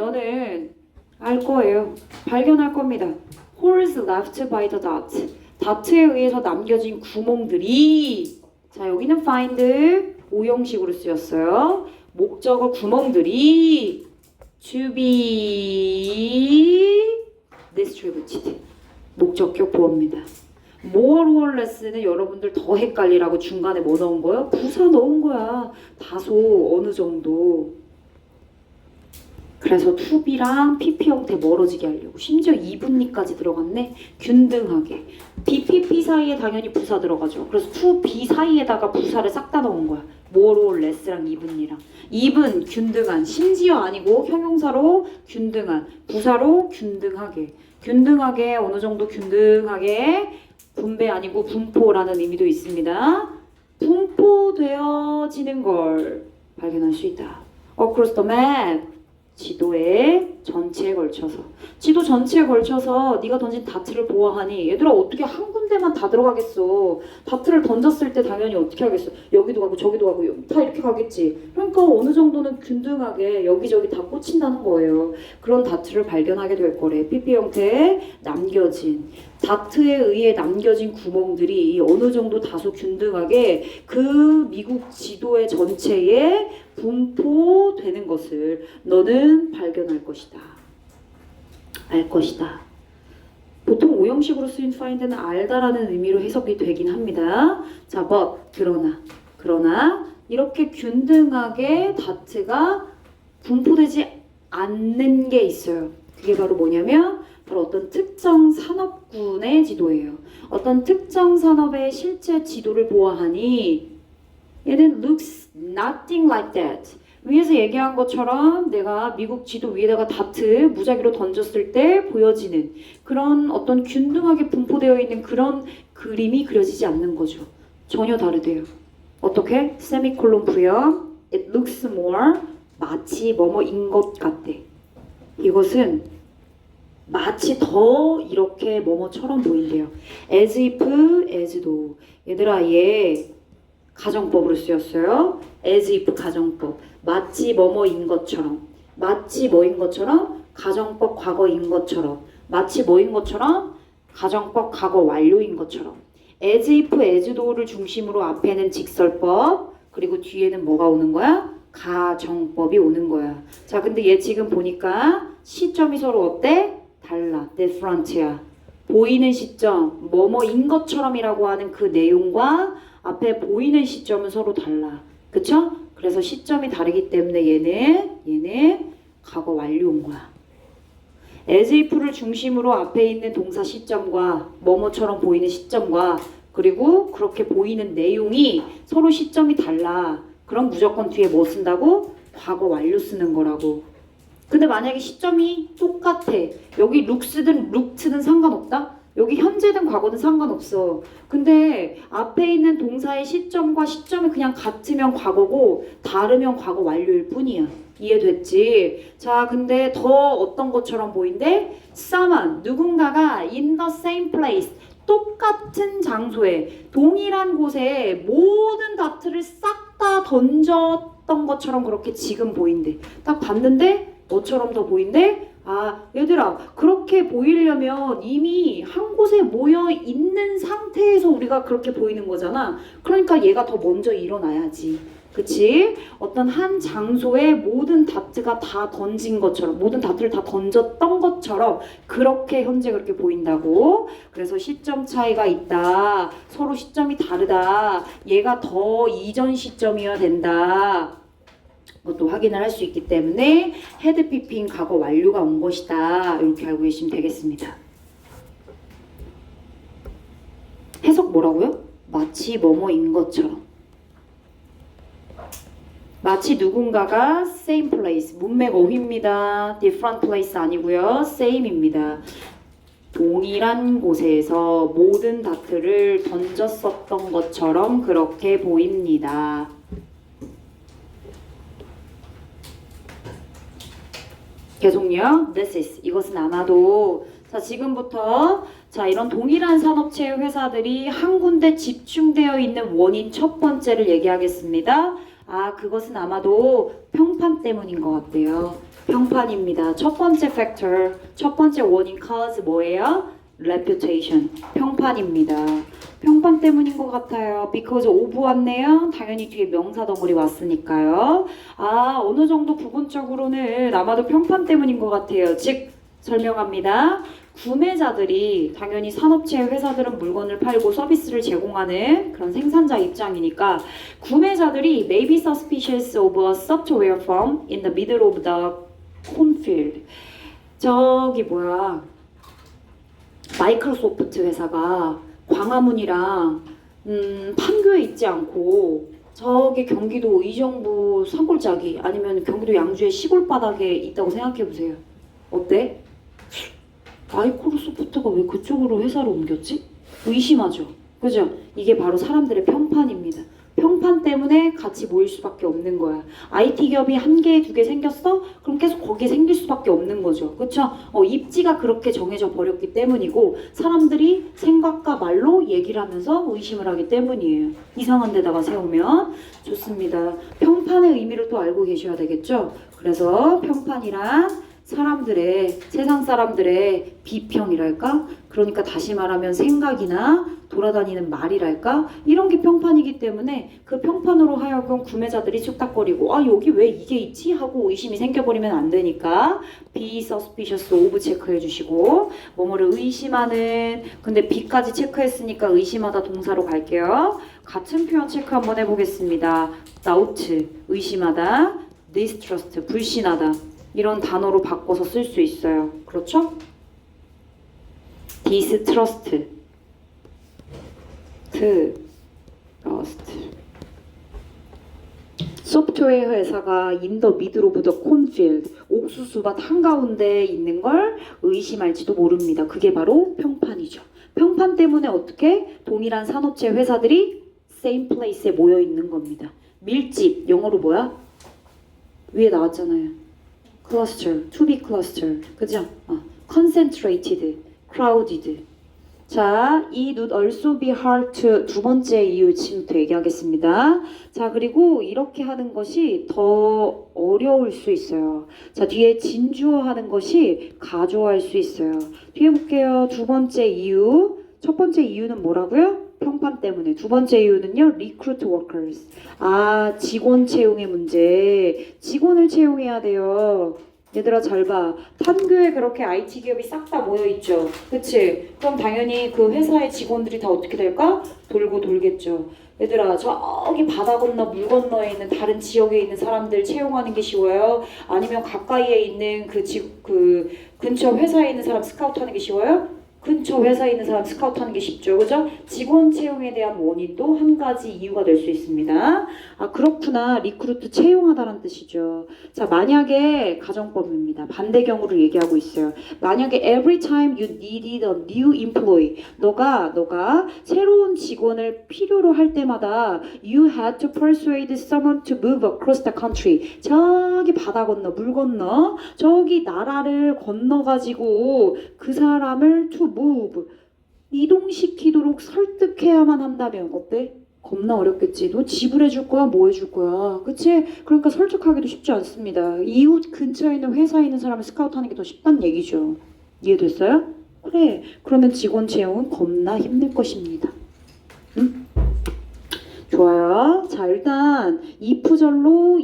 알 거예요. 발견할 겁니다. Holes left by the dot. 다트에 의해서 남겨진 구멍들이, 자 여기는 find 오형식으로 쓰였어요. 목적어 구멍들이 to be distributed. 목적격 보어입니다. more or less는 여러분들 더 헷갈리라고 중간에 뭐 넣은 거예요? 부사 넣은 거야. 다소 어느 정도. 그래서 to be랑 pp 형태 멀어지게 하려고. 심지어 이분리까지 들어갔네. 균등하게. BPP 사이에 당연히 부사 들어가죠. 그래서 to be 사이에다가 부사를 싹 다 넣은 거야. more or less랑 이분리랑. even 균등한. 심지어 아니고 형용사로 균등한. 부사로 균등하게. 균등하게 어느 정도 균등하게. 분배 아니고 분포라는 의미도 있습니다. 분포되어지는 걸 발견할 수 있다. Across the map. 지도에 전체에 걸쳐서. 지도 전체에 걸쳐서 네가 던진 다트를 보아하니. 얘들아 어떻게 한 군데만 다 들어가겠어. 다트를 던졌을 때 당연히 어떻게 하겠어. 여기도 가고 저기도 가고 다 이렇게 가겠지. 그러니까 어느 정도는 균등하게 여기저기 다 꽂힌다는 거예요. 그런 다트를 발견하게 될 거래. PP 형태에 남겨진 다트에 의해 남겨진 구멍들이 어느 정도 다소 균등하게 그 미국 지도의 전체에 분포되는 것을 너는 발견할 것이다. 알 것이다. 보통 오형식으로 쓰인 find는 알다라는 의미로 해석이 되긴 합니다. 자, but 그러나 이렇게 균등하게 다트가 분포되지 않는 게 있어요. 그게 바로 뭐냐면 바로 어떤 특정 산업군의 지도예요. 어떤 특정 산업의 실제 지도를 보아하니 얘는 looks nothing like that. 위에서 얘기한 것처럼 내가 미국 지도 위에다가 다트 무작위로 던졌을 때 보여지는 그런 어떤 균등하게 분포되어 있는 그런 그림이 그려지지 않는 거죠. 전혀 다르대요. 어떻게? 세미콜론 부연 It looks more 마치 뭐뭐인 것 같대. 이것은 마치 더 이렇게 뭐뭐처럼 보인대요. as if, as though. 얘들아 얘 가정법으로 쓰였어요. as if 가정법. 마치 뭐뭐인 것처럼. 마치 뭐인 것처럼 가정법 과거인 것처럼. 마치 뭐인 것처럼 가정법 과거 완료인 것처럼. as if, as though를 중심으로 앞에는 직설법 그리고 뒤에는 뭐가 오는 거야? 가정법이 오는 거야. 자 근데 얘 지금 보니까 시점이 서로 어때? 달라. different야. 보이는 시점, 뭐뭐인 것처럼이라고 하는 그 내용과 앞에 보이는 시점은 서로 달라. 그쵸? 그래서 시점이 다르기 때문에 얘는 과거 완료인 거야. as if를 중심으로 앞에 있는 동사 시점과 뭐뭐처럼 보이는 시점과 그리고 그렇게 보이는 내용이 서로 시점이 달라. 그럼 무조건 뒤에 뭐 쓴다고? 과거 완료 쓰는 거라고. 근데 만약에 시점이 똑같아. 여기 룩스든 룩트든 상관없다? 여기 현재든 과거든 상관없어. 근데 앞에 있는 동사의 시점과 시점이 그냥 같으면 과거고 다르면 과거 완료일 뿐이야. 이해됐지? 자, 근데 더 어떤 것처럼 보인대? someone, 누군가가 in the same place, 똑같은 장소에, 동일한 곳에 모든 다트를 싹 다 던졌던 것처럼 그렇게 지금 보인대. 딱 봤는데 뭐처럼 더 보인대? 아, 얘들아, 그렇게 보이려면 이미 한 곳에 모여 있는 상태에서 우리가 그렇게 보이는 거잖아. 그러니까 얘가 더 먼저 일어나야지. 그치? 어떤 한 장소에 모든 다트가 다 던진 것처럼, 모든 다트를 다 던졌던 것처럼 그렇게 현재 그렇게 보인다고. 그래서 시점 차이가 있다. 서로 시점이 다르다. 얘가 더 이전 시점이어야 된다. 것도 확인을 할 수 있기 때문에 헤드 피핑 과거 완료가 온 것이다. 이렇게 알고 계시면 되겠습니다. 해석 뭐라고요? 마치 뭐뭐인 것처럼. 마치 누군가가 same place, 문맥 어휘입니다. different place 아니고요. same입니다. 동일한 곳에서 모든 다트를 던졌었던 것처럼 그렇게 보입니다. 계속요. This is, 이것은 아마도. 자, 지금부터 자, 이런 동일한 산업체의 회사들이 한 군데 집중되어 있는 원인 첫 번째를 얘기하겠습니다. 아, 그것은 아마도 평판 때문인 것 같아요. 평판입니다. 첫 번째 factor, 첫 번째 원인 cause 뭐예요? reputation, 평판입니다. 평판 때문인 것 같아요. because of 왔네요. 당연히 뒤에 명사 덩어리 왔으니까요. 아, 어느 정도 부분적으로는 아마도 평판 때문인 것 같아요. 즉, 설명합니다. 구매자들이 당연히 산업체의 회사들은 물건을 팔고 서비스를 제공하는 그런 생산자 입장이니까 구매자들이 may be suspicious of a software firm in the middle of the cornfield. 저기 뭐야, 마이크로소프트 회사가 광화문이랑 판교에 있지 않고 저기 경기도 의정부 산골짜기 아니면 경기도 양주의 시골 바닥에 있다고 생각해 보세요. 어때? 마이크로소프트가 왜 그쪽으로 회사를 옮겼지? 의심하죠. 그죠? 이게 바로 사람들의 평판입니다. 평판 때문에 같이 모일 수밖에 없는 거야. IT 기업이 한 개, 두 개 생겼어? 그럼 계속 거기에 생길 수밖에 없는 거죠. 그쵸? 입지가 그렇게 정해져 버렸기 때문이고 사람들이 생각과 말로 얘기를 하면서 의심을 하기 때문이에요. 이상한 데다가 세우면 좋습니다. 평판의 의미를 또 알고 계셔야 되겠죠? 그래서 평판이란 사람들의, 세상 사람들의 비평이랄까? 그러니까 다시 말하면 생각이나 돌아다니는 말이랄까? 이런 게 평판이기 때문에 그 평판으로 하여금 구매자들이 쑥닥거리고 아, 여기 왜 이게 있지? 하고 의심이 생겨버리면 안 되니까 be suspicious of 체크해 주시고 뭐뭐를 의심하는, 근데 be까지 체크했으니까 의심하다 동사로 갈게요. 같은 표현 체크 한번 해보겠습니다. doubt, 의심하다, distrust, 불신하다. 이런 단어로 바꿔서 쓸 수 있어요. 그렇죠? distrust, trust. 소프트웨어 회사가 in the middle of the cornfield, 옥수수밭 한가운데 있는 걸 의심할지도 모릅니다. 그게 바로 평판이죠. 평판 때문에 어떻게 동일한 산업체 회사들이 same place에 모여 있는 겁니다. 밀집, 영어로 뭐야? 위에 나왔잖아요. cluster, to be cluster, 그죠? concentrated, crowded. 자, it would also be hard to, 두 번째 이유 지금부터 얘기하겠습니다. 자, 그리고 이렇게 하는 것이 더 어려울 수 있어요. 자, 뒤에 진주어하는 것이 가주어할 수 있어요. 뒤에 볼게요. 두 번째 이유. 첫 번째 이유는 뭐라고요? 평판 때문에. 두 번째 이유는요, recruit workers. 아, 직원 채용의 문제. 직원을 채용해야 돼요. 얘들아 잘 봐. 판교에 그렇게 IT 기업이 싹 다 모여 있죠. 그치? 그럼 당연히 그 회사의 직원들이 다 어떻게 될까? 돌고 돌겠죠. 얘들아 저기 바다 건너 물 건너에 있는 다른 지역에 있는 사람들 채용하는 게 쉬워요? 아니면 가까이에 있는 그 근처 회사에 있는 사람 스카우트하는 게 쉬워요? 근처 회사에 있는 사람 스카우트하는 게 쉽죠. 그죠? 직원 채용에 대한 원인도 한 가지 이유가 될 수 있습니다. 아, 그렇구나. 리크루트 채용하다라는 뜻이죠. 자, 만약에 가정법입니다. 반대 경우를 얘기하고 있어요. 만약에 every time you needed a new employee, 너가 새로운 직원을 필요로 할 때마다 you had to persuade someone to move across the country. 저기 바다 건너, 물 건너, 저기 나라를 건너가지고 그 사람을 to move, 이동시키도록 설득해야만 한다면 어때? 겁나 어렵겠지. 너 지불해줄 거야? 뭐 해줄 거야? 그치? 그러니까 설득하기도 쉽지 않습니다. 이웃 근처에 있는 회사에 있는 사람을 스카우트하는 게 더 쉽다는 얘기죠. 이해됐어요? 그래. 그러면 직원 채용은 겁나 힘들 것입니다. 응? 좋아요. 자, 일단 if절로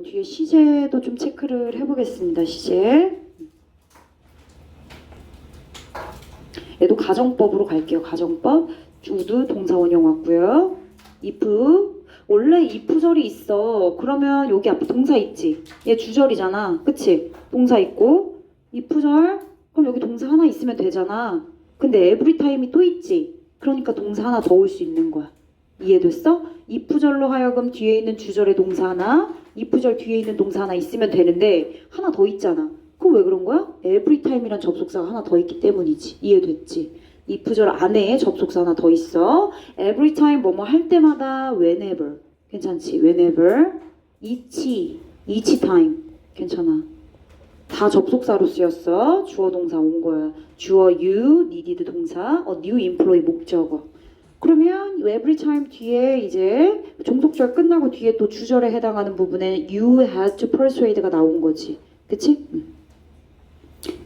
뒤에 시제도 좀 체크를 해보겠습니다. 시제. 얘도 가정법으로 갈게요. 가정법. would 동사원형 왔고요. if 원래 if절이 있어. 그러면 여기 앞에 동사 있지. 얘 주절이잖아. 그치? 동사 있고 if절 그럼 여기 동사 하나 있으면 되잖아. 근데 every time이 또 있지. 그러니까 동사 하나 더 올 수 있는 거야. 이해됐어? if절로 하여금 뒤에 있는 주절의 동사 하나, if절 뒤에 있는 동사 하나 있으면 되는데 하나 더 있잖아. 그럼 왜 그런 거야? every time이란 접속사가 하나 더 있기 때문이지. 이해됐지? if절 안에 접속사 하나 더 있어. every time 뭐뭐 할 때마다 whenever. 괜찮지? whenever. each time. 괜찮아. 다 접속사로 쓰였어. 주어 동사 온 거야. 주어 you, needed 동사, a new employee 목적어. 그러면 every time 뒤에 이제 종속절 끝나고 뒤에 또 주절에 해당하는 부분에 you had to persuade가 나온 거지. 그치?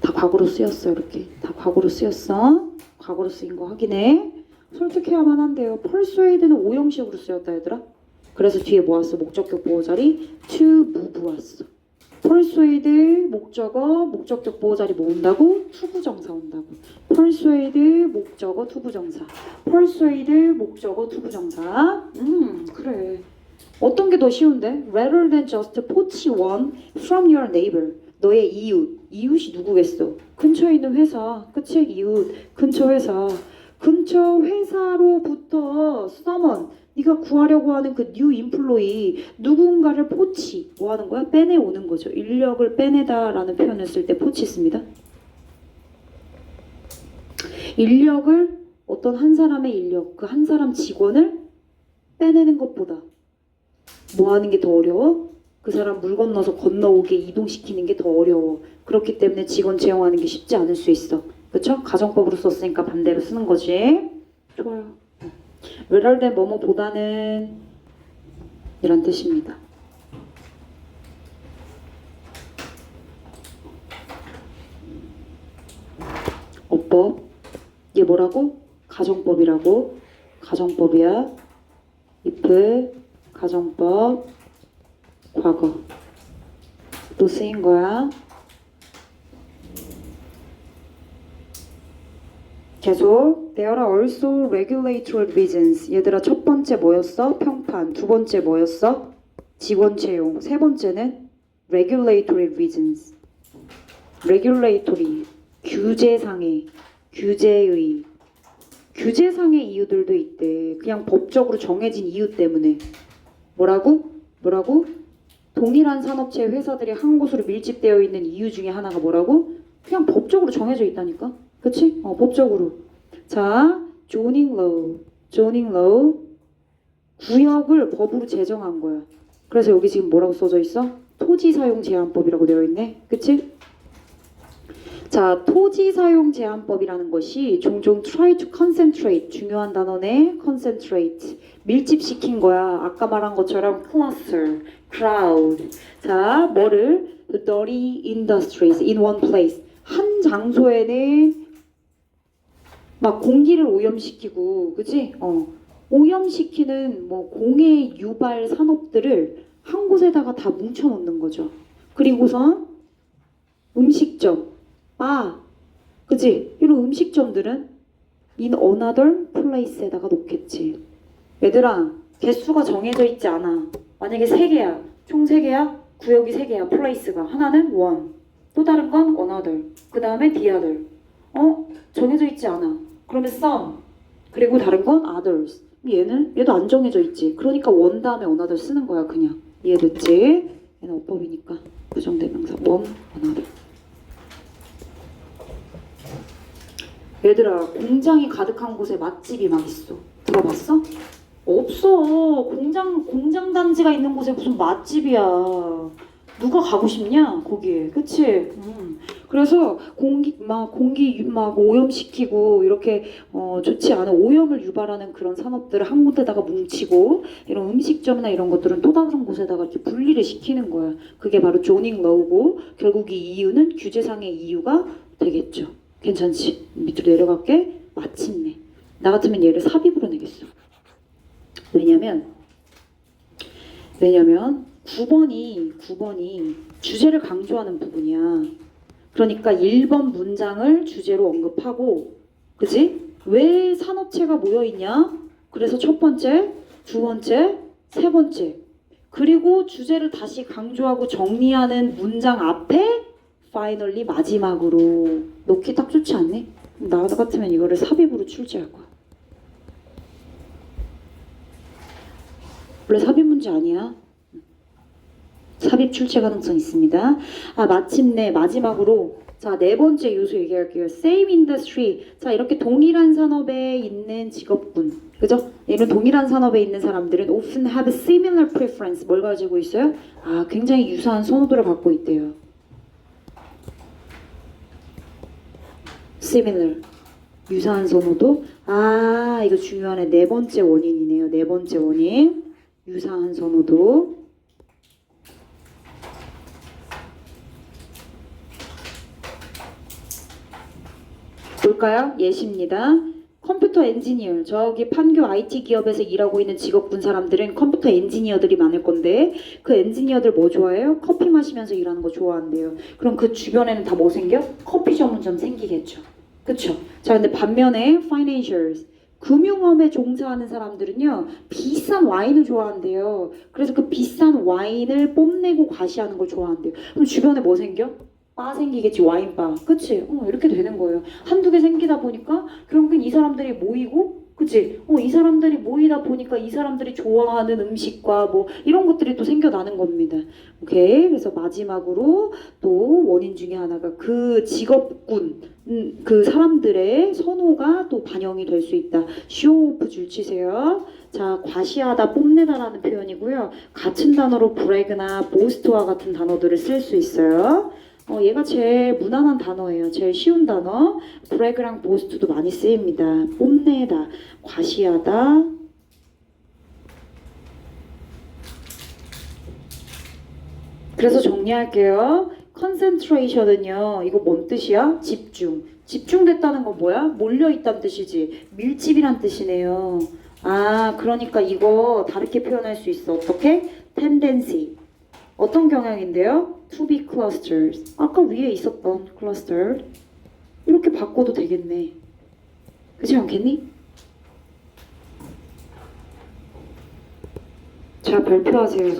다 과거로 쓰였어. 이렇게 다 과거로 쓰였어. 과거로 쓰인 거 확인해. 설득해야만 한대요. persuade는 오형식으로 쓰였다 얘들아. 그래서 뒤에 뭐 왔어? 목적격 보호자리 to move 왔어. persuade 목적어 목적격 보호자리 뭐 온다고? 투부정사 온다고. persuade 목적어 투부정사. persuade 목적어 투부정사. 그래. 어떤 게 더 쉬운데? Rather than just poach one from your neighbor. 너의 이웃이 누구겠어? 근처에 있는 회사. 그치? 이웃. 근처 회사. 근처 회사로부터 someone 네가 구하려고 하는 그 new employee 누군가를 포치 뭐 하는 거야? 빼내오는 거죠. 인력을 빼내다라는 표현을 쓸 때 포치 씁니다. 인력을 어떤 한 사람의 인력 그 한 사람 직원을 빼내는 것보다 뭐 하는 게 더 어려워? 그 사람 물 건너서 건너오게 이동시키는 게 더 어려워. 그렇기 때문에 직원 채용하는 게 쉽지 않을 수 있어. 그렇죠? 가정법으로 썼으니까 반대로 쓰는 거지. 좋아요. rather than 뭐뭐보다는 이란 뜻입니다. 어법. 얘 뭐라고? 가정법이라고. 가정법이야. if 가정법 과거 또 쓰인 거야. 계속 There are also regulatory reasons. 얘들아 첫 번째 뭐였어? 평판. 두 번째 뭐였어? 직원 채용. 세 번째는 regulatory reasons. regulatory 규제상의 규제상의 이유들도 있대. 그냥 법적으로 정해진 이유 때문에. 뭐라고? 동일한 산업체 회사들이 한 곳으로 밀집되어 있는 이유 중에 하나가 뭐라고? 그냥 법적으로 정해져 있다니까. 그치? 법적으로. 자, zoning law. 구역을 법으로 제정한 거야. 그래서 여기 지금 뭐라고 써져 있어? 토지 사용 제한법이라고 되어 있네. 그치? 자, 토지 사용 제한법이라는 것이 종종 try to concentrate, 중요한 단어네. concentrate, 밀집시킨 거야. 아까 말한 것처럼 cluster, crowd. 자, 뭐를? the dirty industries in one place. 한 장소에는 막 공기를 오염시키고, 그치? 오염시키는 뭐 공해 유발 산업들을 한 곳에다가 다 뭉쳐놓는 거죠. 그리고선 음식점, 그치? 이런 음식점들은 in another place에다가 놓겠지. 얘들아, 개수가 정해져 있지 않아. 만약에 3개야, 총 3개야, 구역이 3개야, place가. 하나는 one, 또 다른 건 another, 그 다음에 the other. 정해져 있지 않아. 그러면 some. 그리고 다른 건 others. 얘도 안 정해져 있지. 그러니까 원 다음에 another 쓰는 거야 그냥. 이해됐지? 얘는 어법이니까 부정대명사 one, another. 얘들아 공장이 가득한 곳에 맛집이 막 있어. 들어봤어? 없어. 공장 단지가 있는 곳에 무슨 맛집이야. 누가 가고 싶냐 거기에. 그치? 그래서 공기 막 오염시키고 이렇게 좋지 않은 오염을 유발하는 그런 산업들을 한 군데다가 뭉치고 이런 음식점이나 이런 것들은 또 다른 곳에다가 이렇게 분리를 시키는 거야. 그게 바로 조닝 러우고 결국 이 이유는 규제상의 이유가 되겠죠. 괜찮지? 밑으로 내려갈게. 마침내. 나 같으면 얘를 삽입으로 내겠어. 왜냐면 9번이 주제를 강조하는 부분이야. 그러니까 1번 문장을 주제로 언급하고, 그지? 왜 산업체가 모여있냐? 그래서 첫 번째, 두 번째, 세 번째. 그리고 주제를 다시 강조하고 정리하는 문장 앞에 finally 마지막으로 넣기 딱 좋지 않니? 나 같으면 이거를 삽입으로 출제할 거야. 원래 삽입 문제 아니야. 삽입 출제 가능성 있습니다. 마침내 마지막으로 자, 네 번째 요소 얘기할게요. Same industry. 자, 이렇게 동일한 산업에 있는 직업군. 그죠? 이런 동일한 산업에 있는 사람들은 often have similar preference. 뭘 가지고 있어요? 굉장히 유사한 선호도를 갖고 있대요. similar. 유사한 선호도. 이거 중요하네. 네 번째 원인이네요. 네 번째 원인. 유사한 선호도. 볼까요? 예시입니다. 컴퓨터 엔지니어. 저기 판교 IT 기업에서 일하고 있는 직업군 사람들은 컴퓨터 엔지니어들이 많을 건데 그 엔지니어들 뭐 좋아해요? 커피 마시면서 일하는 거 좋아한대요. 그럼 그 주변에는 다 뭐 생겨? 커피 전문점 생기겠죠. 그쵸? 자, 근데 반면에 financials. 금융업에 종사하는 사람들은요 비싼 와인을 좋아한대요. 그래서 그 비싼 와인을 뽐내고 과시하는 걸 좋아한대요. 그럼 주변에 뭐 생겨? 바 생기겠지. 와인바. 그치? 이렇게 되는 거예요. 한두 개 생기다 보니까 결국엔 이 사람들이 모이고, 그치? 이 사람들이 모이다 보니까 이 사람들이 좋아하는 음식과 뭐 이런 것들이 또 생겨나는 겁니다. 오케이. 그래서 마지막으로 또 원인 중에 하나가 그 직업군, 그 사람들의 선호가 또 반영이 될 수 있다. 쇼오프 줄 치세요. 자, 과시하다, 뽐내다라는 표현이고요. 같은 단어로 브래그나 보스트와 같은 단어들을 쓸 수 있어요. 얘가 제일 무난한 단어예요. 제일 쉬운 단어. 브래그랑 보스트도 많이 쓰입니다. 뽐내다, 과시하다. 그래서 정리할게요. concentration은요. 이거 뭔 뜻이야? 집중. 집중됐다는 건 뭐야? 몰려있다는 뜻이지. 밀집이란 뜻이네요. 그러니까 이거 다르게 표현할 수 있어. 어떻게? tendency. 어떤 경향인데요? To be clusters. 아까 위에 있었던 cluster. 이렇게 바꿔도 되겠네. 그렇지 않겠니? 자, 발표하세요.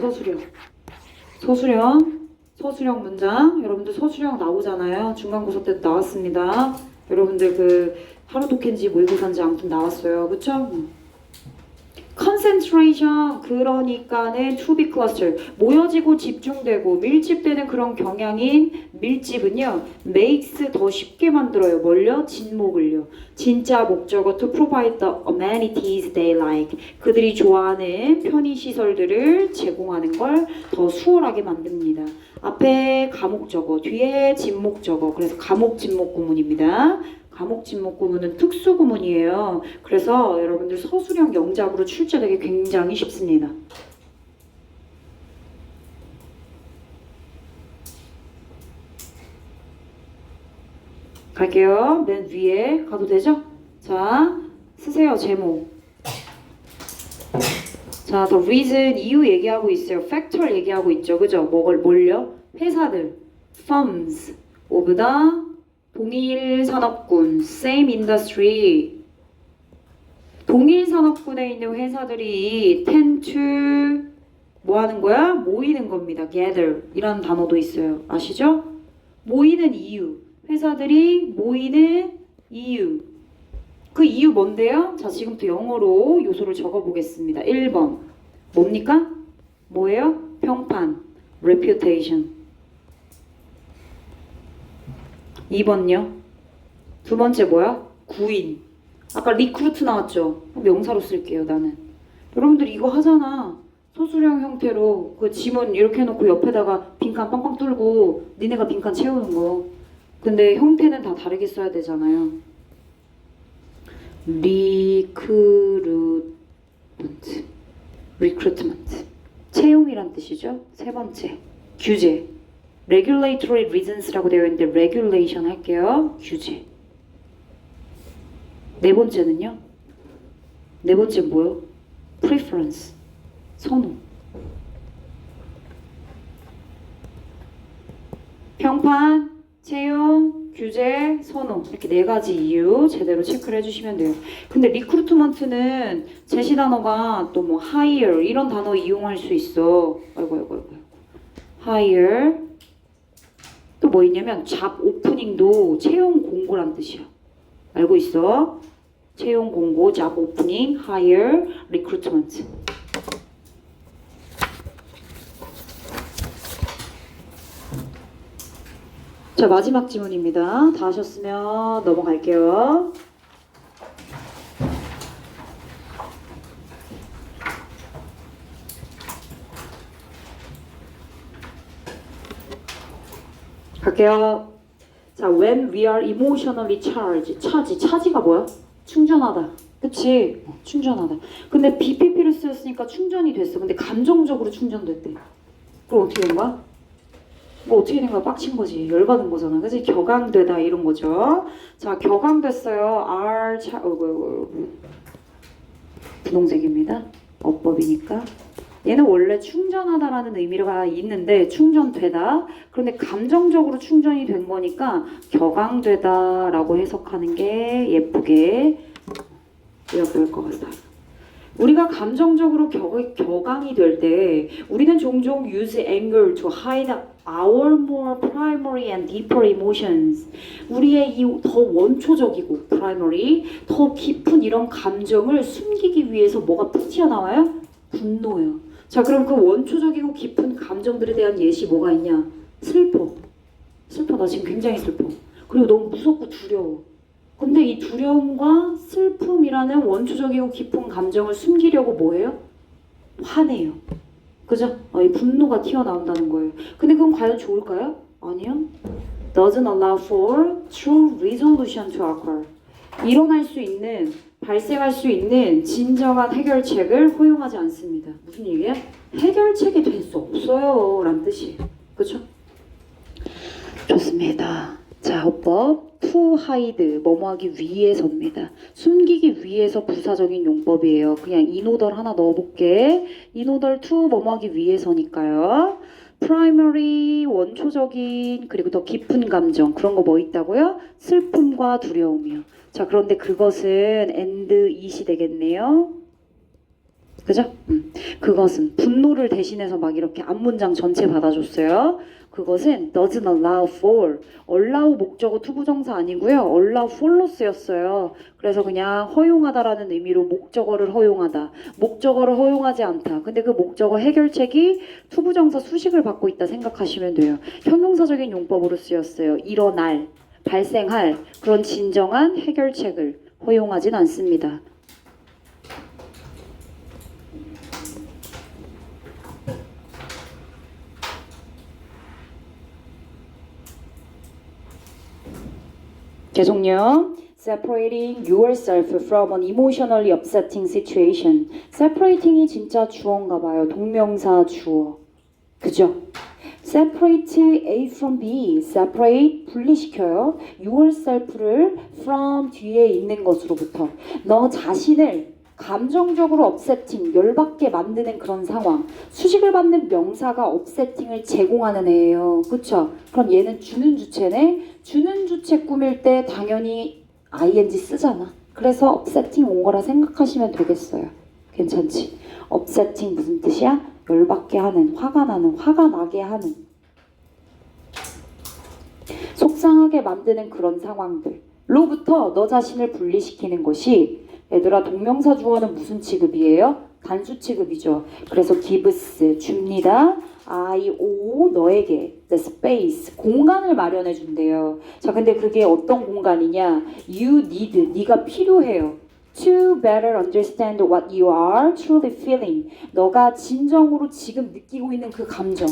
서술형 문장. 여러분들 서술형 나오잖아요. 중간고사 때도 나왔습니다. 여러분들 그 하루 독해인지 모의고사인지 아무튼 나왔어요. 그쵸? concentration 그러니까는 to be cluster 모여지고 집중되고 밀집되는 그런 경향인 밀집은요 makes 더 쉽게 만들어요. 뭘요? 진목을요. 진짜 목적어 to provide the amenities they like 그들이 좋아하는 편의시설들을 제공하는 걸 더 수월하게 만듭니다. 앞에 가목적어 뒤에 진목적어 그래서 가목진목 구문입니다. 가목진목 구문은 특수 구문이에요. 그래서 여러분들 서술형 영작으로 출제되기 굉장히 쉽습니다. 갈게요. 맨 위에 가도 되죠? 자, 쓰세요. 제목. 자, the reason, 이유 얘기하고 있어요. factor 얘기하고 있죠. 그죠? 뭘요? 회사들. firms of the 동일 산업군, same industry. 동일 산업군에 있는 회사들이 tend to 뭐 하는 거야? 모이는 겁니다. gather 이라는 단어도 있어요. 아시죠? 모이는 이유. 회사들이 모이는 이유. 그 이유 뭔데요? 자, 지금부터 영어로 요소를 적어보겠습니다. 1번. 뭡니까? 뭐예요? 평판. reputation. 2번요. 두 번째 뭐야? 구인. 아까 리크루트 나왔죠? 명사로 쓸게요, 나는. 여러분들 이거 하잖아. 소수령 형태로 그 지문 이렇게 해놓고 옆에다가 빈칸 빵빵 뚫고 니네가 빈칸 채우는 거. 근데 형태는 다 다르게 써야 되잖아요. 리크루트먼트. 채용이란 뜻이죠. 세 번째. 규제. regulatory reasons라고 되어 있는데 regulation 할게요. 규제. 네 번째는요? 네 번째 뭐요? preference. 선호. 평판, 채용, 규제, 선호. 이렇게 네 가지 이유 제대로 체크를 해주시면 돼요. 근데 리크루트먼트는 제시 단어가 또 뭐 hire 이런 단어 이용할 수 있어. 아이고. hire. 또 뭐 있냐면 잡 오프닝도 채용 공고란 뜻이야. 알고 있어? 채용 공고, 잡 오프닝, hire, recruitment. 자, 마지막 지문입니다. 다 하셨으면 넘어갈게요. 갈게요. 자, when we are emotionally charged. 차지가 뭐야? 충전하다. 그치? 충전하다. 근데 BPP를 쓰였으니까 충전이 됐어. 근데 감정적으로 충전됐대. 그럼 어떻게 된 거야? 뭐 어떻게 된 거야? 빡친 거지. 열받은 거잖아. 그치? 격앙되다 이런 거죠. 자, 격앙됐어요. 분홍색입니다. 어법이니까. 얘는 원래 충전하다라는 의미가 있는데 충전되다. 그런데 감정적으로 충전이 된 거니까 격앙되다라고 해석하는 게 예쁘게 되어볼 것 같아요. 우리가 감정적으로 격앙이 될 때 우리는 종종 use anger to hide our more primary and deeper emotions. 우리의 이 더 원초적이고 primary, 더 깊은 이런 감정을 숨기기 위해서 뭐가 푹 튀어나와요? 분노예요. 자, 그럼 그 원초적이고 깊은 감정들에 대한 예시 뭐가 있냐? 슬퍼. 나 지금 굉장히 슬퍼. 그리고 너무 무섭고 두려워. 근데 이 두려움과 슬픔이라는 원초적이고 깊은 감정을 숨기려고 뭐해요? 화내요. 그죠? 이 분노가 튀어나온다는 거예요. 근데 그건 과연 좋을까요? 아니요. Doesn't allow for true resolution to occur. 발생할 수 있는 진정한 해결책을 허용하지 않습니다. 무슨 얘기야? 해결책이 될 수 없어요 라는 뜻이에요. 그렇죠? 좋습니다. 자, 호법 to hide, 뭐뭐하기 위해서입니다. 숨기기 위해서 부사적인 용법이에요. 그냥 인오덜 하나 넣어볼게. 인오덜 to 뭐뭐하기 위해서니까요. primary, 원초적인, 그리고 더 깊은 감정, 그런 거 뭐 있다고요? 슬픔과 두려움이요. 자, 그런데 그것은 and it이 되겠네요. 그죠? 그것은 분노를 대신해서 막 이렇게 앞문장 전체 받아줬어요. 그것은 doesn't allow for. allow 목적어 투부정사 아니고요. allow for로 쓰였어요. 그래서 그냥 허용하다라는 의미로 목적어를 허용하다. 목적어를 허용하지 않다. 근데 그 목적어 해결책이 투부정사 수식을 받고 있다 생각하시면 돼요. 형용사적인 용법으로 쓰였어요. 일어날, 발생할 그런 진정한 해결책을 허용하진 않습니다. 계속요. Separating yourself from an emotionally upsetting situation. Separating이 진짜 주어인가 봐요. 동명사 주어. 그죠? Separate A from B. Separate 분리시켜요. Yourself를 from 뒤에 있는 것으로부터. 너 자신을 감정적으로 upsetting, 열받게 만드는 그런 상황. 수식을 받는 명사가 upsetting을 제공하는 애예요. 그쵸? 그럼 얘는 주는 주체네. 주는 주체 꾸밀 때 당연히 ing 쓰잖아. 그래서 upsetting 온 거라 생각하시면 되겠어요. 괜찮지? upsetting 무슨 뜻이야? 열받게 하는, 화가 나는, 화가 나게 하는, 속상하게 만드는 그런 상황들. 로부터 너 자신을 분리시키는 것이 얘들아 동명사 주어는 무슨 취급이에요? 단수 취급이죠. 그래서 gives 줍니다. 너에게 the space 공간을 마련해 준대요. 자, 근데 그게 어떤 공간이냐? You need 네가 필요해요. To better understand what you are truly feeling. 너가 진정으로 지금 느끼고 있는 그 감정.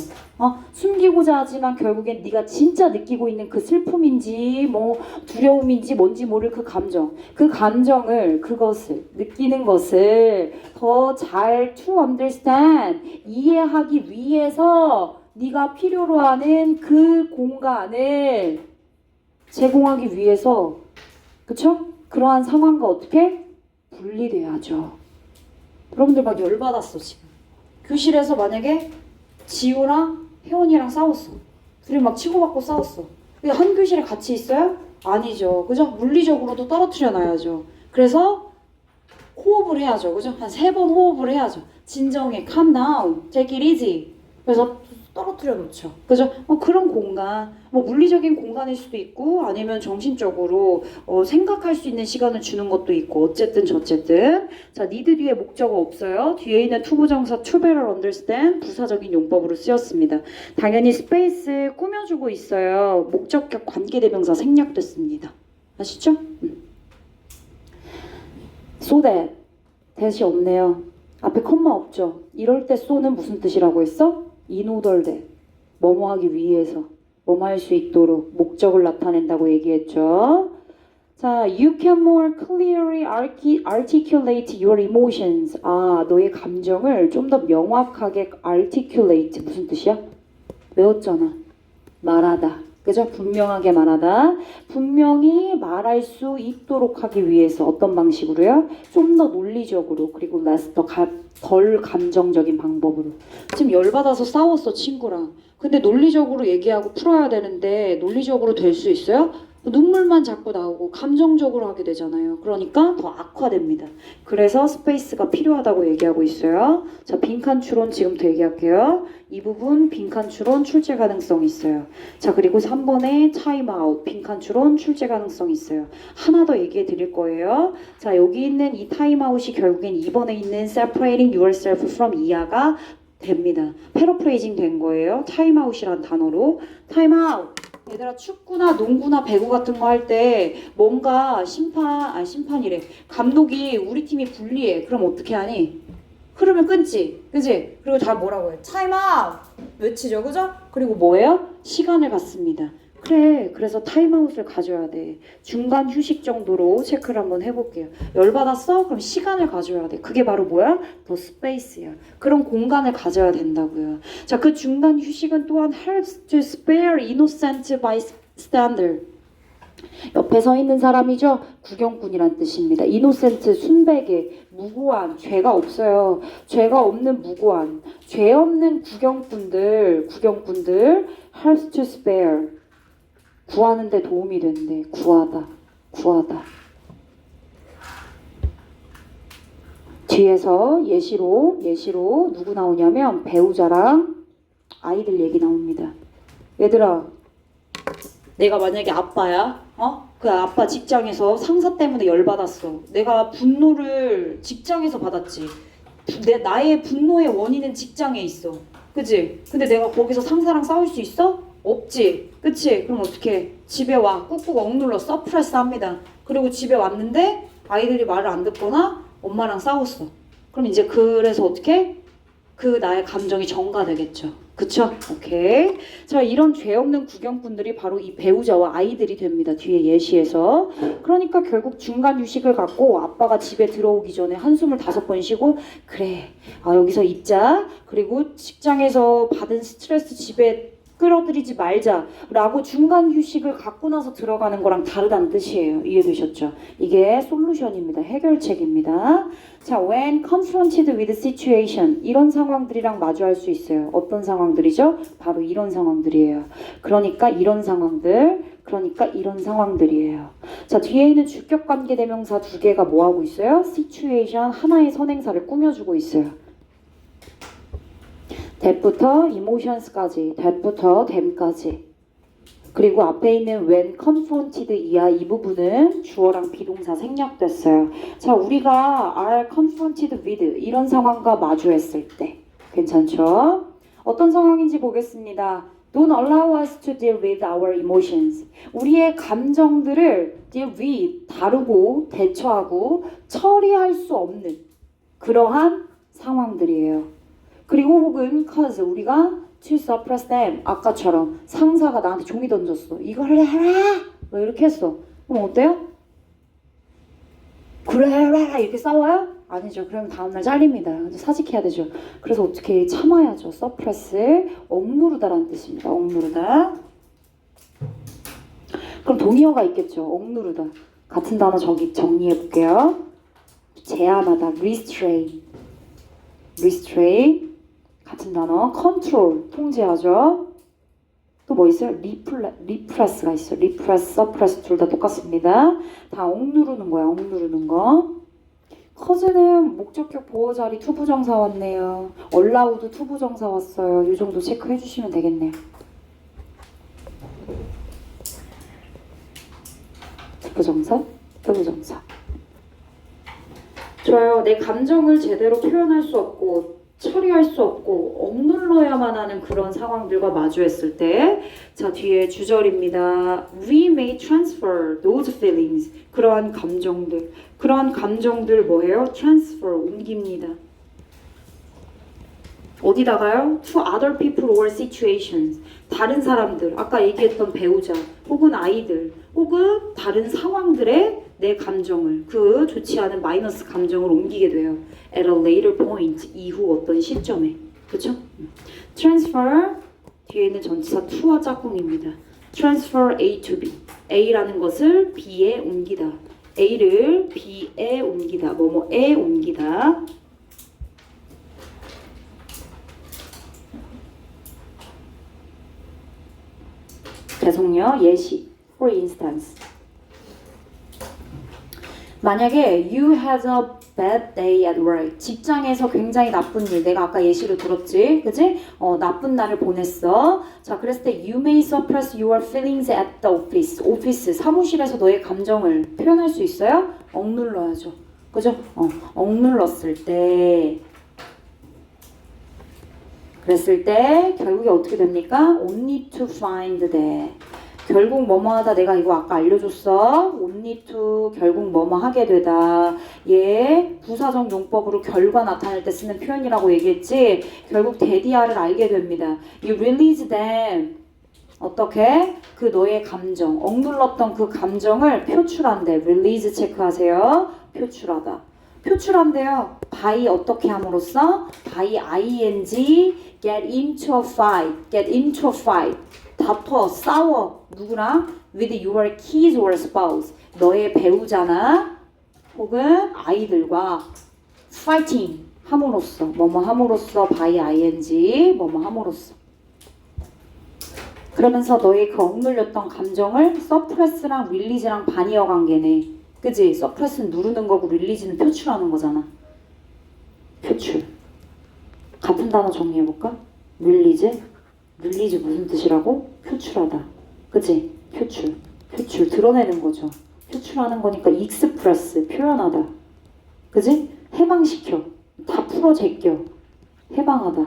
숨기고자 하지만 결국엔 네가 진짜 느끼고 있는 그 슬픔인지 뭐 두려움인지 뭔지 모를 그 감정. 그 감정을 그것을 느끼는 것을 더 잘 to understand 이해하기 위해서 네가 필요로 하는 그 공간을 제공하기 위해서 그쵸? 그러한 상황과 어떻게? 분리돼야죠. 여러분들 막 열받았어 지금. 교실에서 만약에 지우랑 혜원이랑 싸웠어. 둘이 막 치고받고 싸웠어. 근데 한 교실에 같이 있어요? 아니죠. 그죠? 물리적으로도 떨어뜨려 놔야죠. 그래서 호흡을 해야죠. 그죠? 한 3번 호흡을 해야죠. 진정해. calm down. take it easy. 그래서 떨어뜨려 놓죠. 그죠? 그런 공간, 뭐 물리적인 공간일 수도 있고 아니면 정신적으로 생각할 수 있는 시간을 주는 것도 있고 어쨌든 저쨌든 자, need 뒤에 목적어 없어요. 뒤에 있는 투부정사 to better understand 부사적인 용법으로 쓰였습니다. 당연히 space 꾸며주고 있어요. 목적격 관계대명사 생략됐습니다. 아시죠? so that 대시 없네요. 앞에 컴마 없죠. 이럴 때 so는 무슨 뜻이라고 했어? in order that 뭐뭐 하기 위해서 뭐뭐 할 수 있도록 목적을 나타낸다고 얘기했죠. 자, you can more clearly articulate your emotions. 너의 감정을 좀 더 명확하게 articulate 무슨 뜻이야? 외웠잖아. 말하다. 그죠? 분명하게 말하다. 분명히 말할 수 있도록 하기 위해서 어떤 방식으로요? 좀 더 논리적으로 그리고 less 덜 감정적인 방법으로. 지금 열받아서 싸웠어 친구랑. 근데 논리적으로 얘기하고 풀어야 되는데 논리적으로 될 수 있어요? 눈물만 자꾸 나오고 감정적으로 하게 되잖아요. 그러니까 더 악화됩니다. 그래서 스페이스가 필요하다고 얘기하고 있어요. 자, 빈칸 추론 지금부터 얘기할게요. 이 부분 빈칸 추론 출제 가능성 있어요. 자, 그리고 3번에 타임아웃 빈칸 추론 출제 가능성 있어요. 하나 더 얘기해 드릴 거예요. 자, 여기 있는 이 타임아웃이 결국엔 2번에 있는 separating yourself from 이하가 됩니다. 패러프레이징 된 거예요. 타임아웃이란 단어로. 타임아웃. 얘들아 축구나 농구나 배구 같은 거 할 때 뭔가 심판이래. 감독이 우리 팀이 불리해. 그럼 어떻게 하니? 흐름을 끊지. 그지? 그리고 다 뭐라고 해? 타임아웃! 외치죠. 그죠? 그리고 뭐예요? 시간을 갖습니다. 그래. 그래서 타임아웃을 가져야 돼. 중간 휴식 정도로 체크를 한번 해볼게요. 열받았어? 그럼 시간을 가져야 돼. 그게 바로 뭐야? 더 스페이스야. 그런 공간을 가져야 된다고요. 자, 그 중간 휴식은 또한 helps to spare innocent bystander. 옆에 서 있는 사람이죠. 구경꾼이란 뜻입니다. innocent 순백의 무고한 죄가 없어요. 죄가 없는 무고한 죄 없는 구경꾼들 helps to spare 구하는 데 도움이 된대. 구하다. 뒤에서 예시로 누구 나오냐면 배우자랑 아이들 얘기 나옵니다. 얘들아, 내가 만약에 아빠야, 그 아빠 직장에서 상사 때문에 열받았어. 내가 분노를 직장에서 받았지. 나의 분노의 원인은 직장에 있어. 그치? 근데 내가 거기서 상사랑 싸울 수 있어? 없지. 그치? 그럼 어떻게? 집에 와. 꾹꾹 억눌러 서프레스 합니다. 그리고 집에 왔는데 아이들이 말을 안 듣거나 엄마랑 싸웠어. 그럼 이제 그래서 어떻게? 그 나의 감정이 전가되겠죠. 그쵸? 오케이. 자, 이런 죄 없는 구경꾼들이 바로 이 배우자와 아이들이 됩니다. 뒤에 예시에서. 그러니까 결국 중간 휴식을 갖고 아빠가 집에 들어오기 전에 한숨을 5번 쉬고 그래. 여기서 있자. 그리고 직장에서 받은 스트레스 집에 끌어들이지 말자라고 중간 휴식을 갖고 나서 들어가는 거랑 다르다는 뜻이에요. 이해되셨죠? 이게 솔루션입니다. 해결책입니다. 자, when confronted with situation 이런 상황들이랑 마주할 수 있어요. 어떤 상황들이죠? 바로 이런 상황들이에요. 그러니까 이런 상황들이에요. 자, 뒤에 있는 주격관계 대명사 2개가 뭐 하고 있어요? situation 하나의 선행사를 꾸며주고 있어요. that부터 emotions까지, that부터 them까지. 그리고 앞에 있는 when confronted 이하 이 부분은 주어랑 비동사 생략됐어요. 자, 우리가 are confronted with 이런 상황과 마주했을 때 괜찮죠? 어떤 상황인지 보겠습니다. Don't allow us to deal with our emotions. 우리의 감정들을 deal with, 다루고 대처하고 처리할 수 없는 그러한 상황들이에요. 그리고 혹은 cause 우리가 to suppress them. 아까처럼 상사가 나한테 종이 던졌어. 이거 해라. 뭐 이렇게 했어. 그럼 어때요? 그래 이렇게 싸워요? 아니죠. 그럼 다음날 잘립니다. 사직해야 되죠. 그래서 어떻게 참아야죠. suppress, 억누르다라는 뜻입니다. 억누르다. 그럼 동의어가 있겠죠. 억누르다. 같은 단어 저기 정리해 볼게요. 제한하다. restrain. 같은 단어. control. 통제하죠. 또 뭐 있어요? repress가 있어요. repress, suppress 둘 다 똑같습니다. 다 억누르는 거야. 억누르는 거. cause는 목적격 보호자리 투부정사 왔네요. allow도 투부정사 왔어요. 이 정도 체크해 주시면 되겠네요. 투부정사. 좋아요. 내 감정을 제대로 표현할 수 없고 처리할 수 없고 억눌러야만 하는 그런 상황들과 마주했을 때, 자, 뒤에 주절입니다. We may transfer those feelings. 그러한 감정들 뭐예요? transfer, 옮깁니다. 어디다가요? to other people or situations. 다른 사람들, 아까 얘기했던 배우자, 혹은 아이들, 혹은 다른 상황들에 내 감정을, 그 좋지 않은 마이너스 감정을 옮기게 돼요. at a later point, 이후 어떤 시점에. 그쵸? transfer, 뒤에 있는 전치사 to와 짝꿍입니다. transfer A to B. A라는 것을 B에 옮기다. A를 B에 옮기다. 뭐뭐에 옮기다. 계속요. 예시. For instance. 만약에 you had a bad day at work. 직장에서 굉장히 나쁜 일. 내가 아까 예시를 들었지. 그지? 나쁜 날을 보냈어. 자, 그랬을 때 you may suppress your feelings at the office. 오피스, 사무실에서 너의 감정을 표현할 수 있어요? 억눌러야죠. 그죠? 억눌렀을 때. 그랬을 때 결국에 어떻게 됩니까? only to find that. 결국 뭐뭐 하다. 내가 이거 아까 알려줬어. only to 결국 뭐뭐 하게 되다. 얘 부사적 용법으로 결과 나타낼 때 쓰는 표현이라고 얘기했지. 결국 데디아를 알게 됩니다. You release them. 어떻게? 그 너의 감정, 억눌렀던 그 감정을 표출한대. release 체크하세요. 표출한대요. by 어떻게 함으로써? by ing get into a fight. 다퉈, 싸워. 누구랑? with your kids or spouse. 너의 배우자나 혹은 아이들과 fighting 함으로써. 뭐뭐 함으로써 by ing 뭐뭐 함으로써. 그러면서 너의 그 억눌렸던 감정을 suppress랑 release랑 반이어 관계네. 그치? suppress는 누르는 거고 release는 표출하는 거잖아. 표출. 같은 단어 정리해볼까? release 무슨 뜻이라고? 표출하다. 그치? 표출 드러내는 거죠. 표출하는 거니까 express 표현하다. 그치? 해방시켜. 다 풀어 제껴. 해방하다.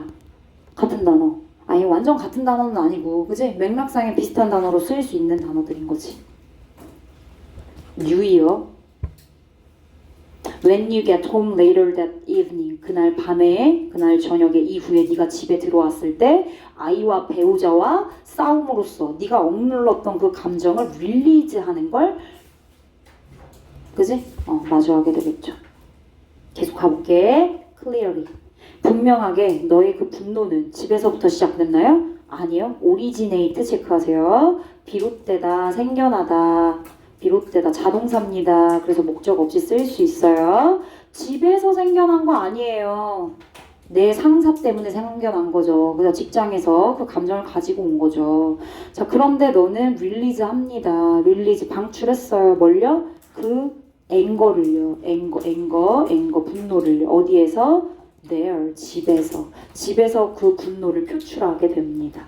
같은 단어. 아니 완전 같은 단어는 아니고 그치? 맥락상에 비슷한 단어로 쓰일 수 있는 단어들인 거지. 유의어. When you get home later that evening. 그날 밤에, 그날 저녁에 이후에 네가 집에 들어왔을 때 아이와 배우자와 싸움으로써 네가 억눌렀던 그 감정을 릴리즈하는 걸 그지? 마주하게 되겠죠. 계속 가볼게. Clearly. 분명하게 너의 그 분노는 집에서부터 시작됐나요? 아니요. originate 체크하세요. 비롯되다, 생겨나다. 비롯되다 자동사입니다. 그래서 목적 없이 쓰일 수 있어요. 집에서 생겨난 거 아니에요. 내 상사 때문에 생겨난 거죠. 그래서 직장에서 그 감정을 가지고 온 거죠. 자, 그런데 너는 릴리즈 합니다. 릴리즈 방출했어요. 뭘요? 그 앵거를요. 앵거 분노를 어디에서? there 집에서 그 분노를 표출하게 됩니다.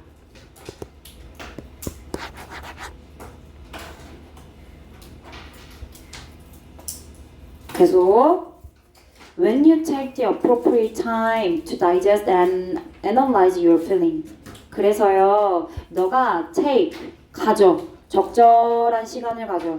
계속. When you take the appropriate time to digest and analyze your feeling. 그래서요, 너가 take, 가져. 적절한 시간을 가져.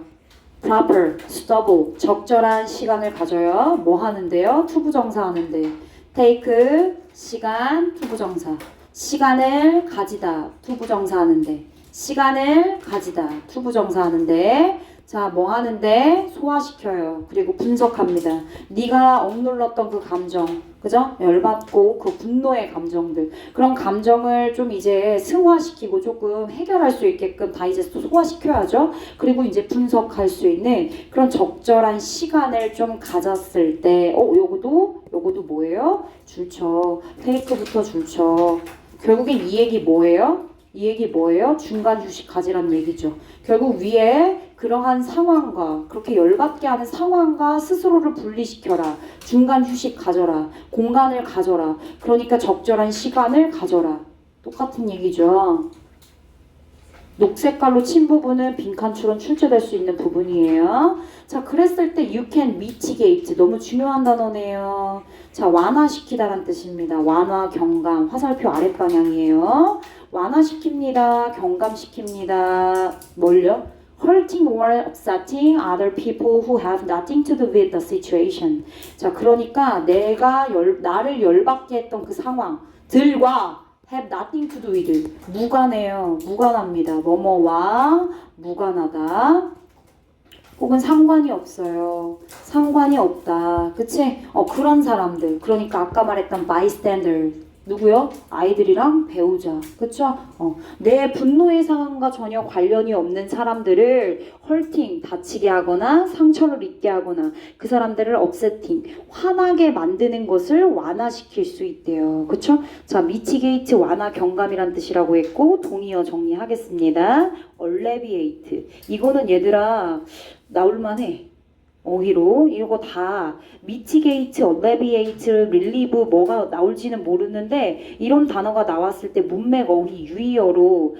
proper, suitable, 적절한 시간을 가져요. 뭐 하는데요? 투부정사 하는데. take, 시간, 투부정사. 시간을 가지다, 투부정사 하는데. 시간을 가지다, 투부정사 하는데. 자, 뭐 하는데? 소화시켜요. 그리고 분석합니다. 네가 억눌렀던 그 감정, 그죠? 열받고 그 분노의 감정들. 그런 감정을 좀 이제 승화시키고 조금 해결할 수 있게끔 다이제스트 소화시켜야죠. 그리고 이제 분석할 수 있는 그런 적절한 시간을 좀 가졌을 때, 요거도 뭐예요? 줄쳐. 테이크부터 줄쳐. 결국엔 이 얘기 뭐예요? 이 얘기 뭐예요? 중간 휴식 가지란 얘기죠. 결국 위에 그러한 상황과 그렇게 열받게 하는 상황과 스스로를 분리시켜라. 중간 휴식 가져라. 공간을 가져라. 그러니까 적절한 시간을 가져라. 똑같은 얘기죠. 녹색깔로 친 부분은 빈칸처럼 출제될 수 있는 부분이에요. 자, 그랬을 때 you can mitigate. 너무 중요한 단어네요. 자, 완화시키다란 뜻입니다. 완화, 경감, 화살표 아랫방향이에요. 완화시킵니다. 경감시킵니다. 뭘요? hurting or upsetting other people who have nothing to do with the situation. 자, 그러니까 나를 열받게 했던 그 상황들과 have nothing to do with. 무관해요. 무관합니다. 뭐뭐와 무관하다. 혹은 상관이 없어요. 상관이 없다. 그치? 그런 사람들. 그러니까 아까 말했던 bystander. 누구요? 아이들이랑 배우자. 그쵸? 내 분노의 상황과 전혀 관련이 없는 사람들을 헐팅, 다치게 하거나 상처를 입게 하거나 그 사람들을 업세팅, 화나게 만드는 것을 완화시킬 수 있대요. 그쵸? 자, 미티게이트 완화 경감이란 뜻이라고 했고 동의어 정리하겠습니다. 얼레비에이트. 이거는 얘들아 나올만해. 어휘로 이거 다 미티게이트, 얼레비에이트, 릴리브 뭐가 나올지는 모르는데 이런 단어가 나왔을 때 문맥 어휘 유의어로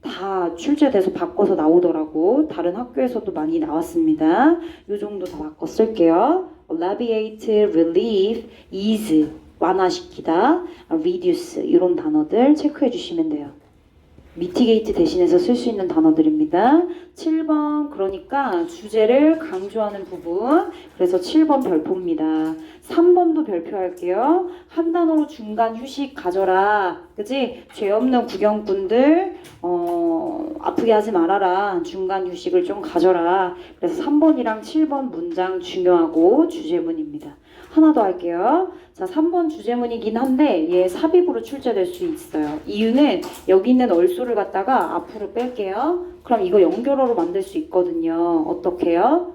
다 출제돼서 바꿔서 나오더라고. 다른 학교에서도 많이 나왔습니다. 이 정도 다 바꿔 쓸게요. alleviate, relieve, ease 완화시키다, reduce 이런 단어들 체크해 주시면 돼요. 미티게이트 대신해서 쓸 수 있는 단어들입니다. 7번 그러니까 주제를 강조하는 부분. 그래서 7번 별표입니다. 3번도 별표할게요. 한 단어로 중간 휴식 가져라. 그치? 죄 없는 구경꾼들 아프게 하지 말아라. 중간 휴식을 좀 가져라. 그래서 3번이랑 7번 문장 중요하고 주제문입니다. 하나 더 할게요. 자, 3번 주제문이긴 한데 얘 삽입으로 출제될 수 있어요. 이유는 여기 있는 얼소를 갖다가 앞으로 뺄게요. 그럼 이거 연결어로 만들 수 있거든요. 어떻게요?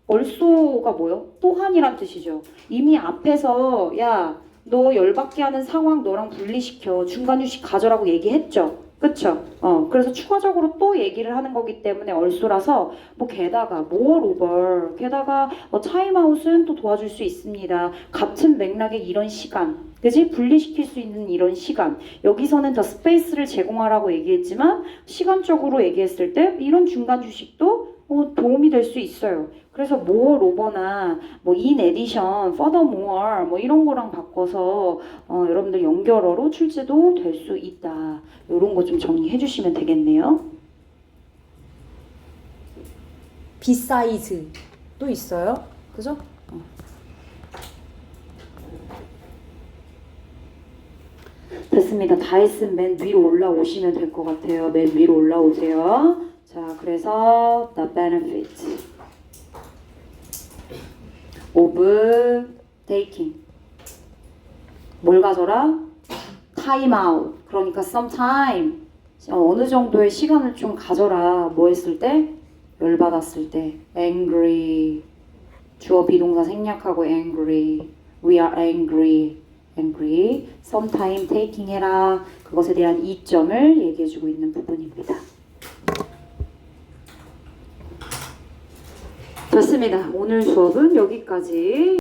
얼소가 뭐요? 또한이란 뜻이죠. 이미 앞에서 야, 너 열받게 하는 상황 너랑 분리시켜. 중간 휴식 가져라고 얘기했죠. 그쵸? 그래서 추가적으로 또 얘기를 하는 거기 때문에 얼쏘라서 게다가 moreover 게다가 타임아웃은 또 도와줄 수 있습니다. 같은 맥락의 이런 시간 그지? 분리시킬 수 있는 이런 시간 여기서는 더 스페이스를 제공하라고 얘기했지만 시간적으로 얘기했을 때 이런 중간 휴식도 도움이 될 수 있어요. 그래서 moreover나 in addition, furthermore 이런 거랑 바꿔서 여러분들 연결어로 출제도 될 수 있다. 이런 거 좀 정리해 주시면 되겠네요. besides 또 있어요. 그죠? 됐습니다. 다 했으면 맨 위로 올라오시면 될 것 같아요. 맨 위로 올라오세요. 자, 그래서 the benefit of taking 뭘 가져라? time out 그러니까 some time 어느 정도의 시간을 좀 가져라. 뭐 했을 때? 열받았을 때 angry 주어 비동사 생략하고 angry we are angry sometime taking 해라. 그것에 대한 이점을 얘기해주고 있는 부분입니다. 좋습니다. 오늘 수업은 여기까지.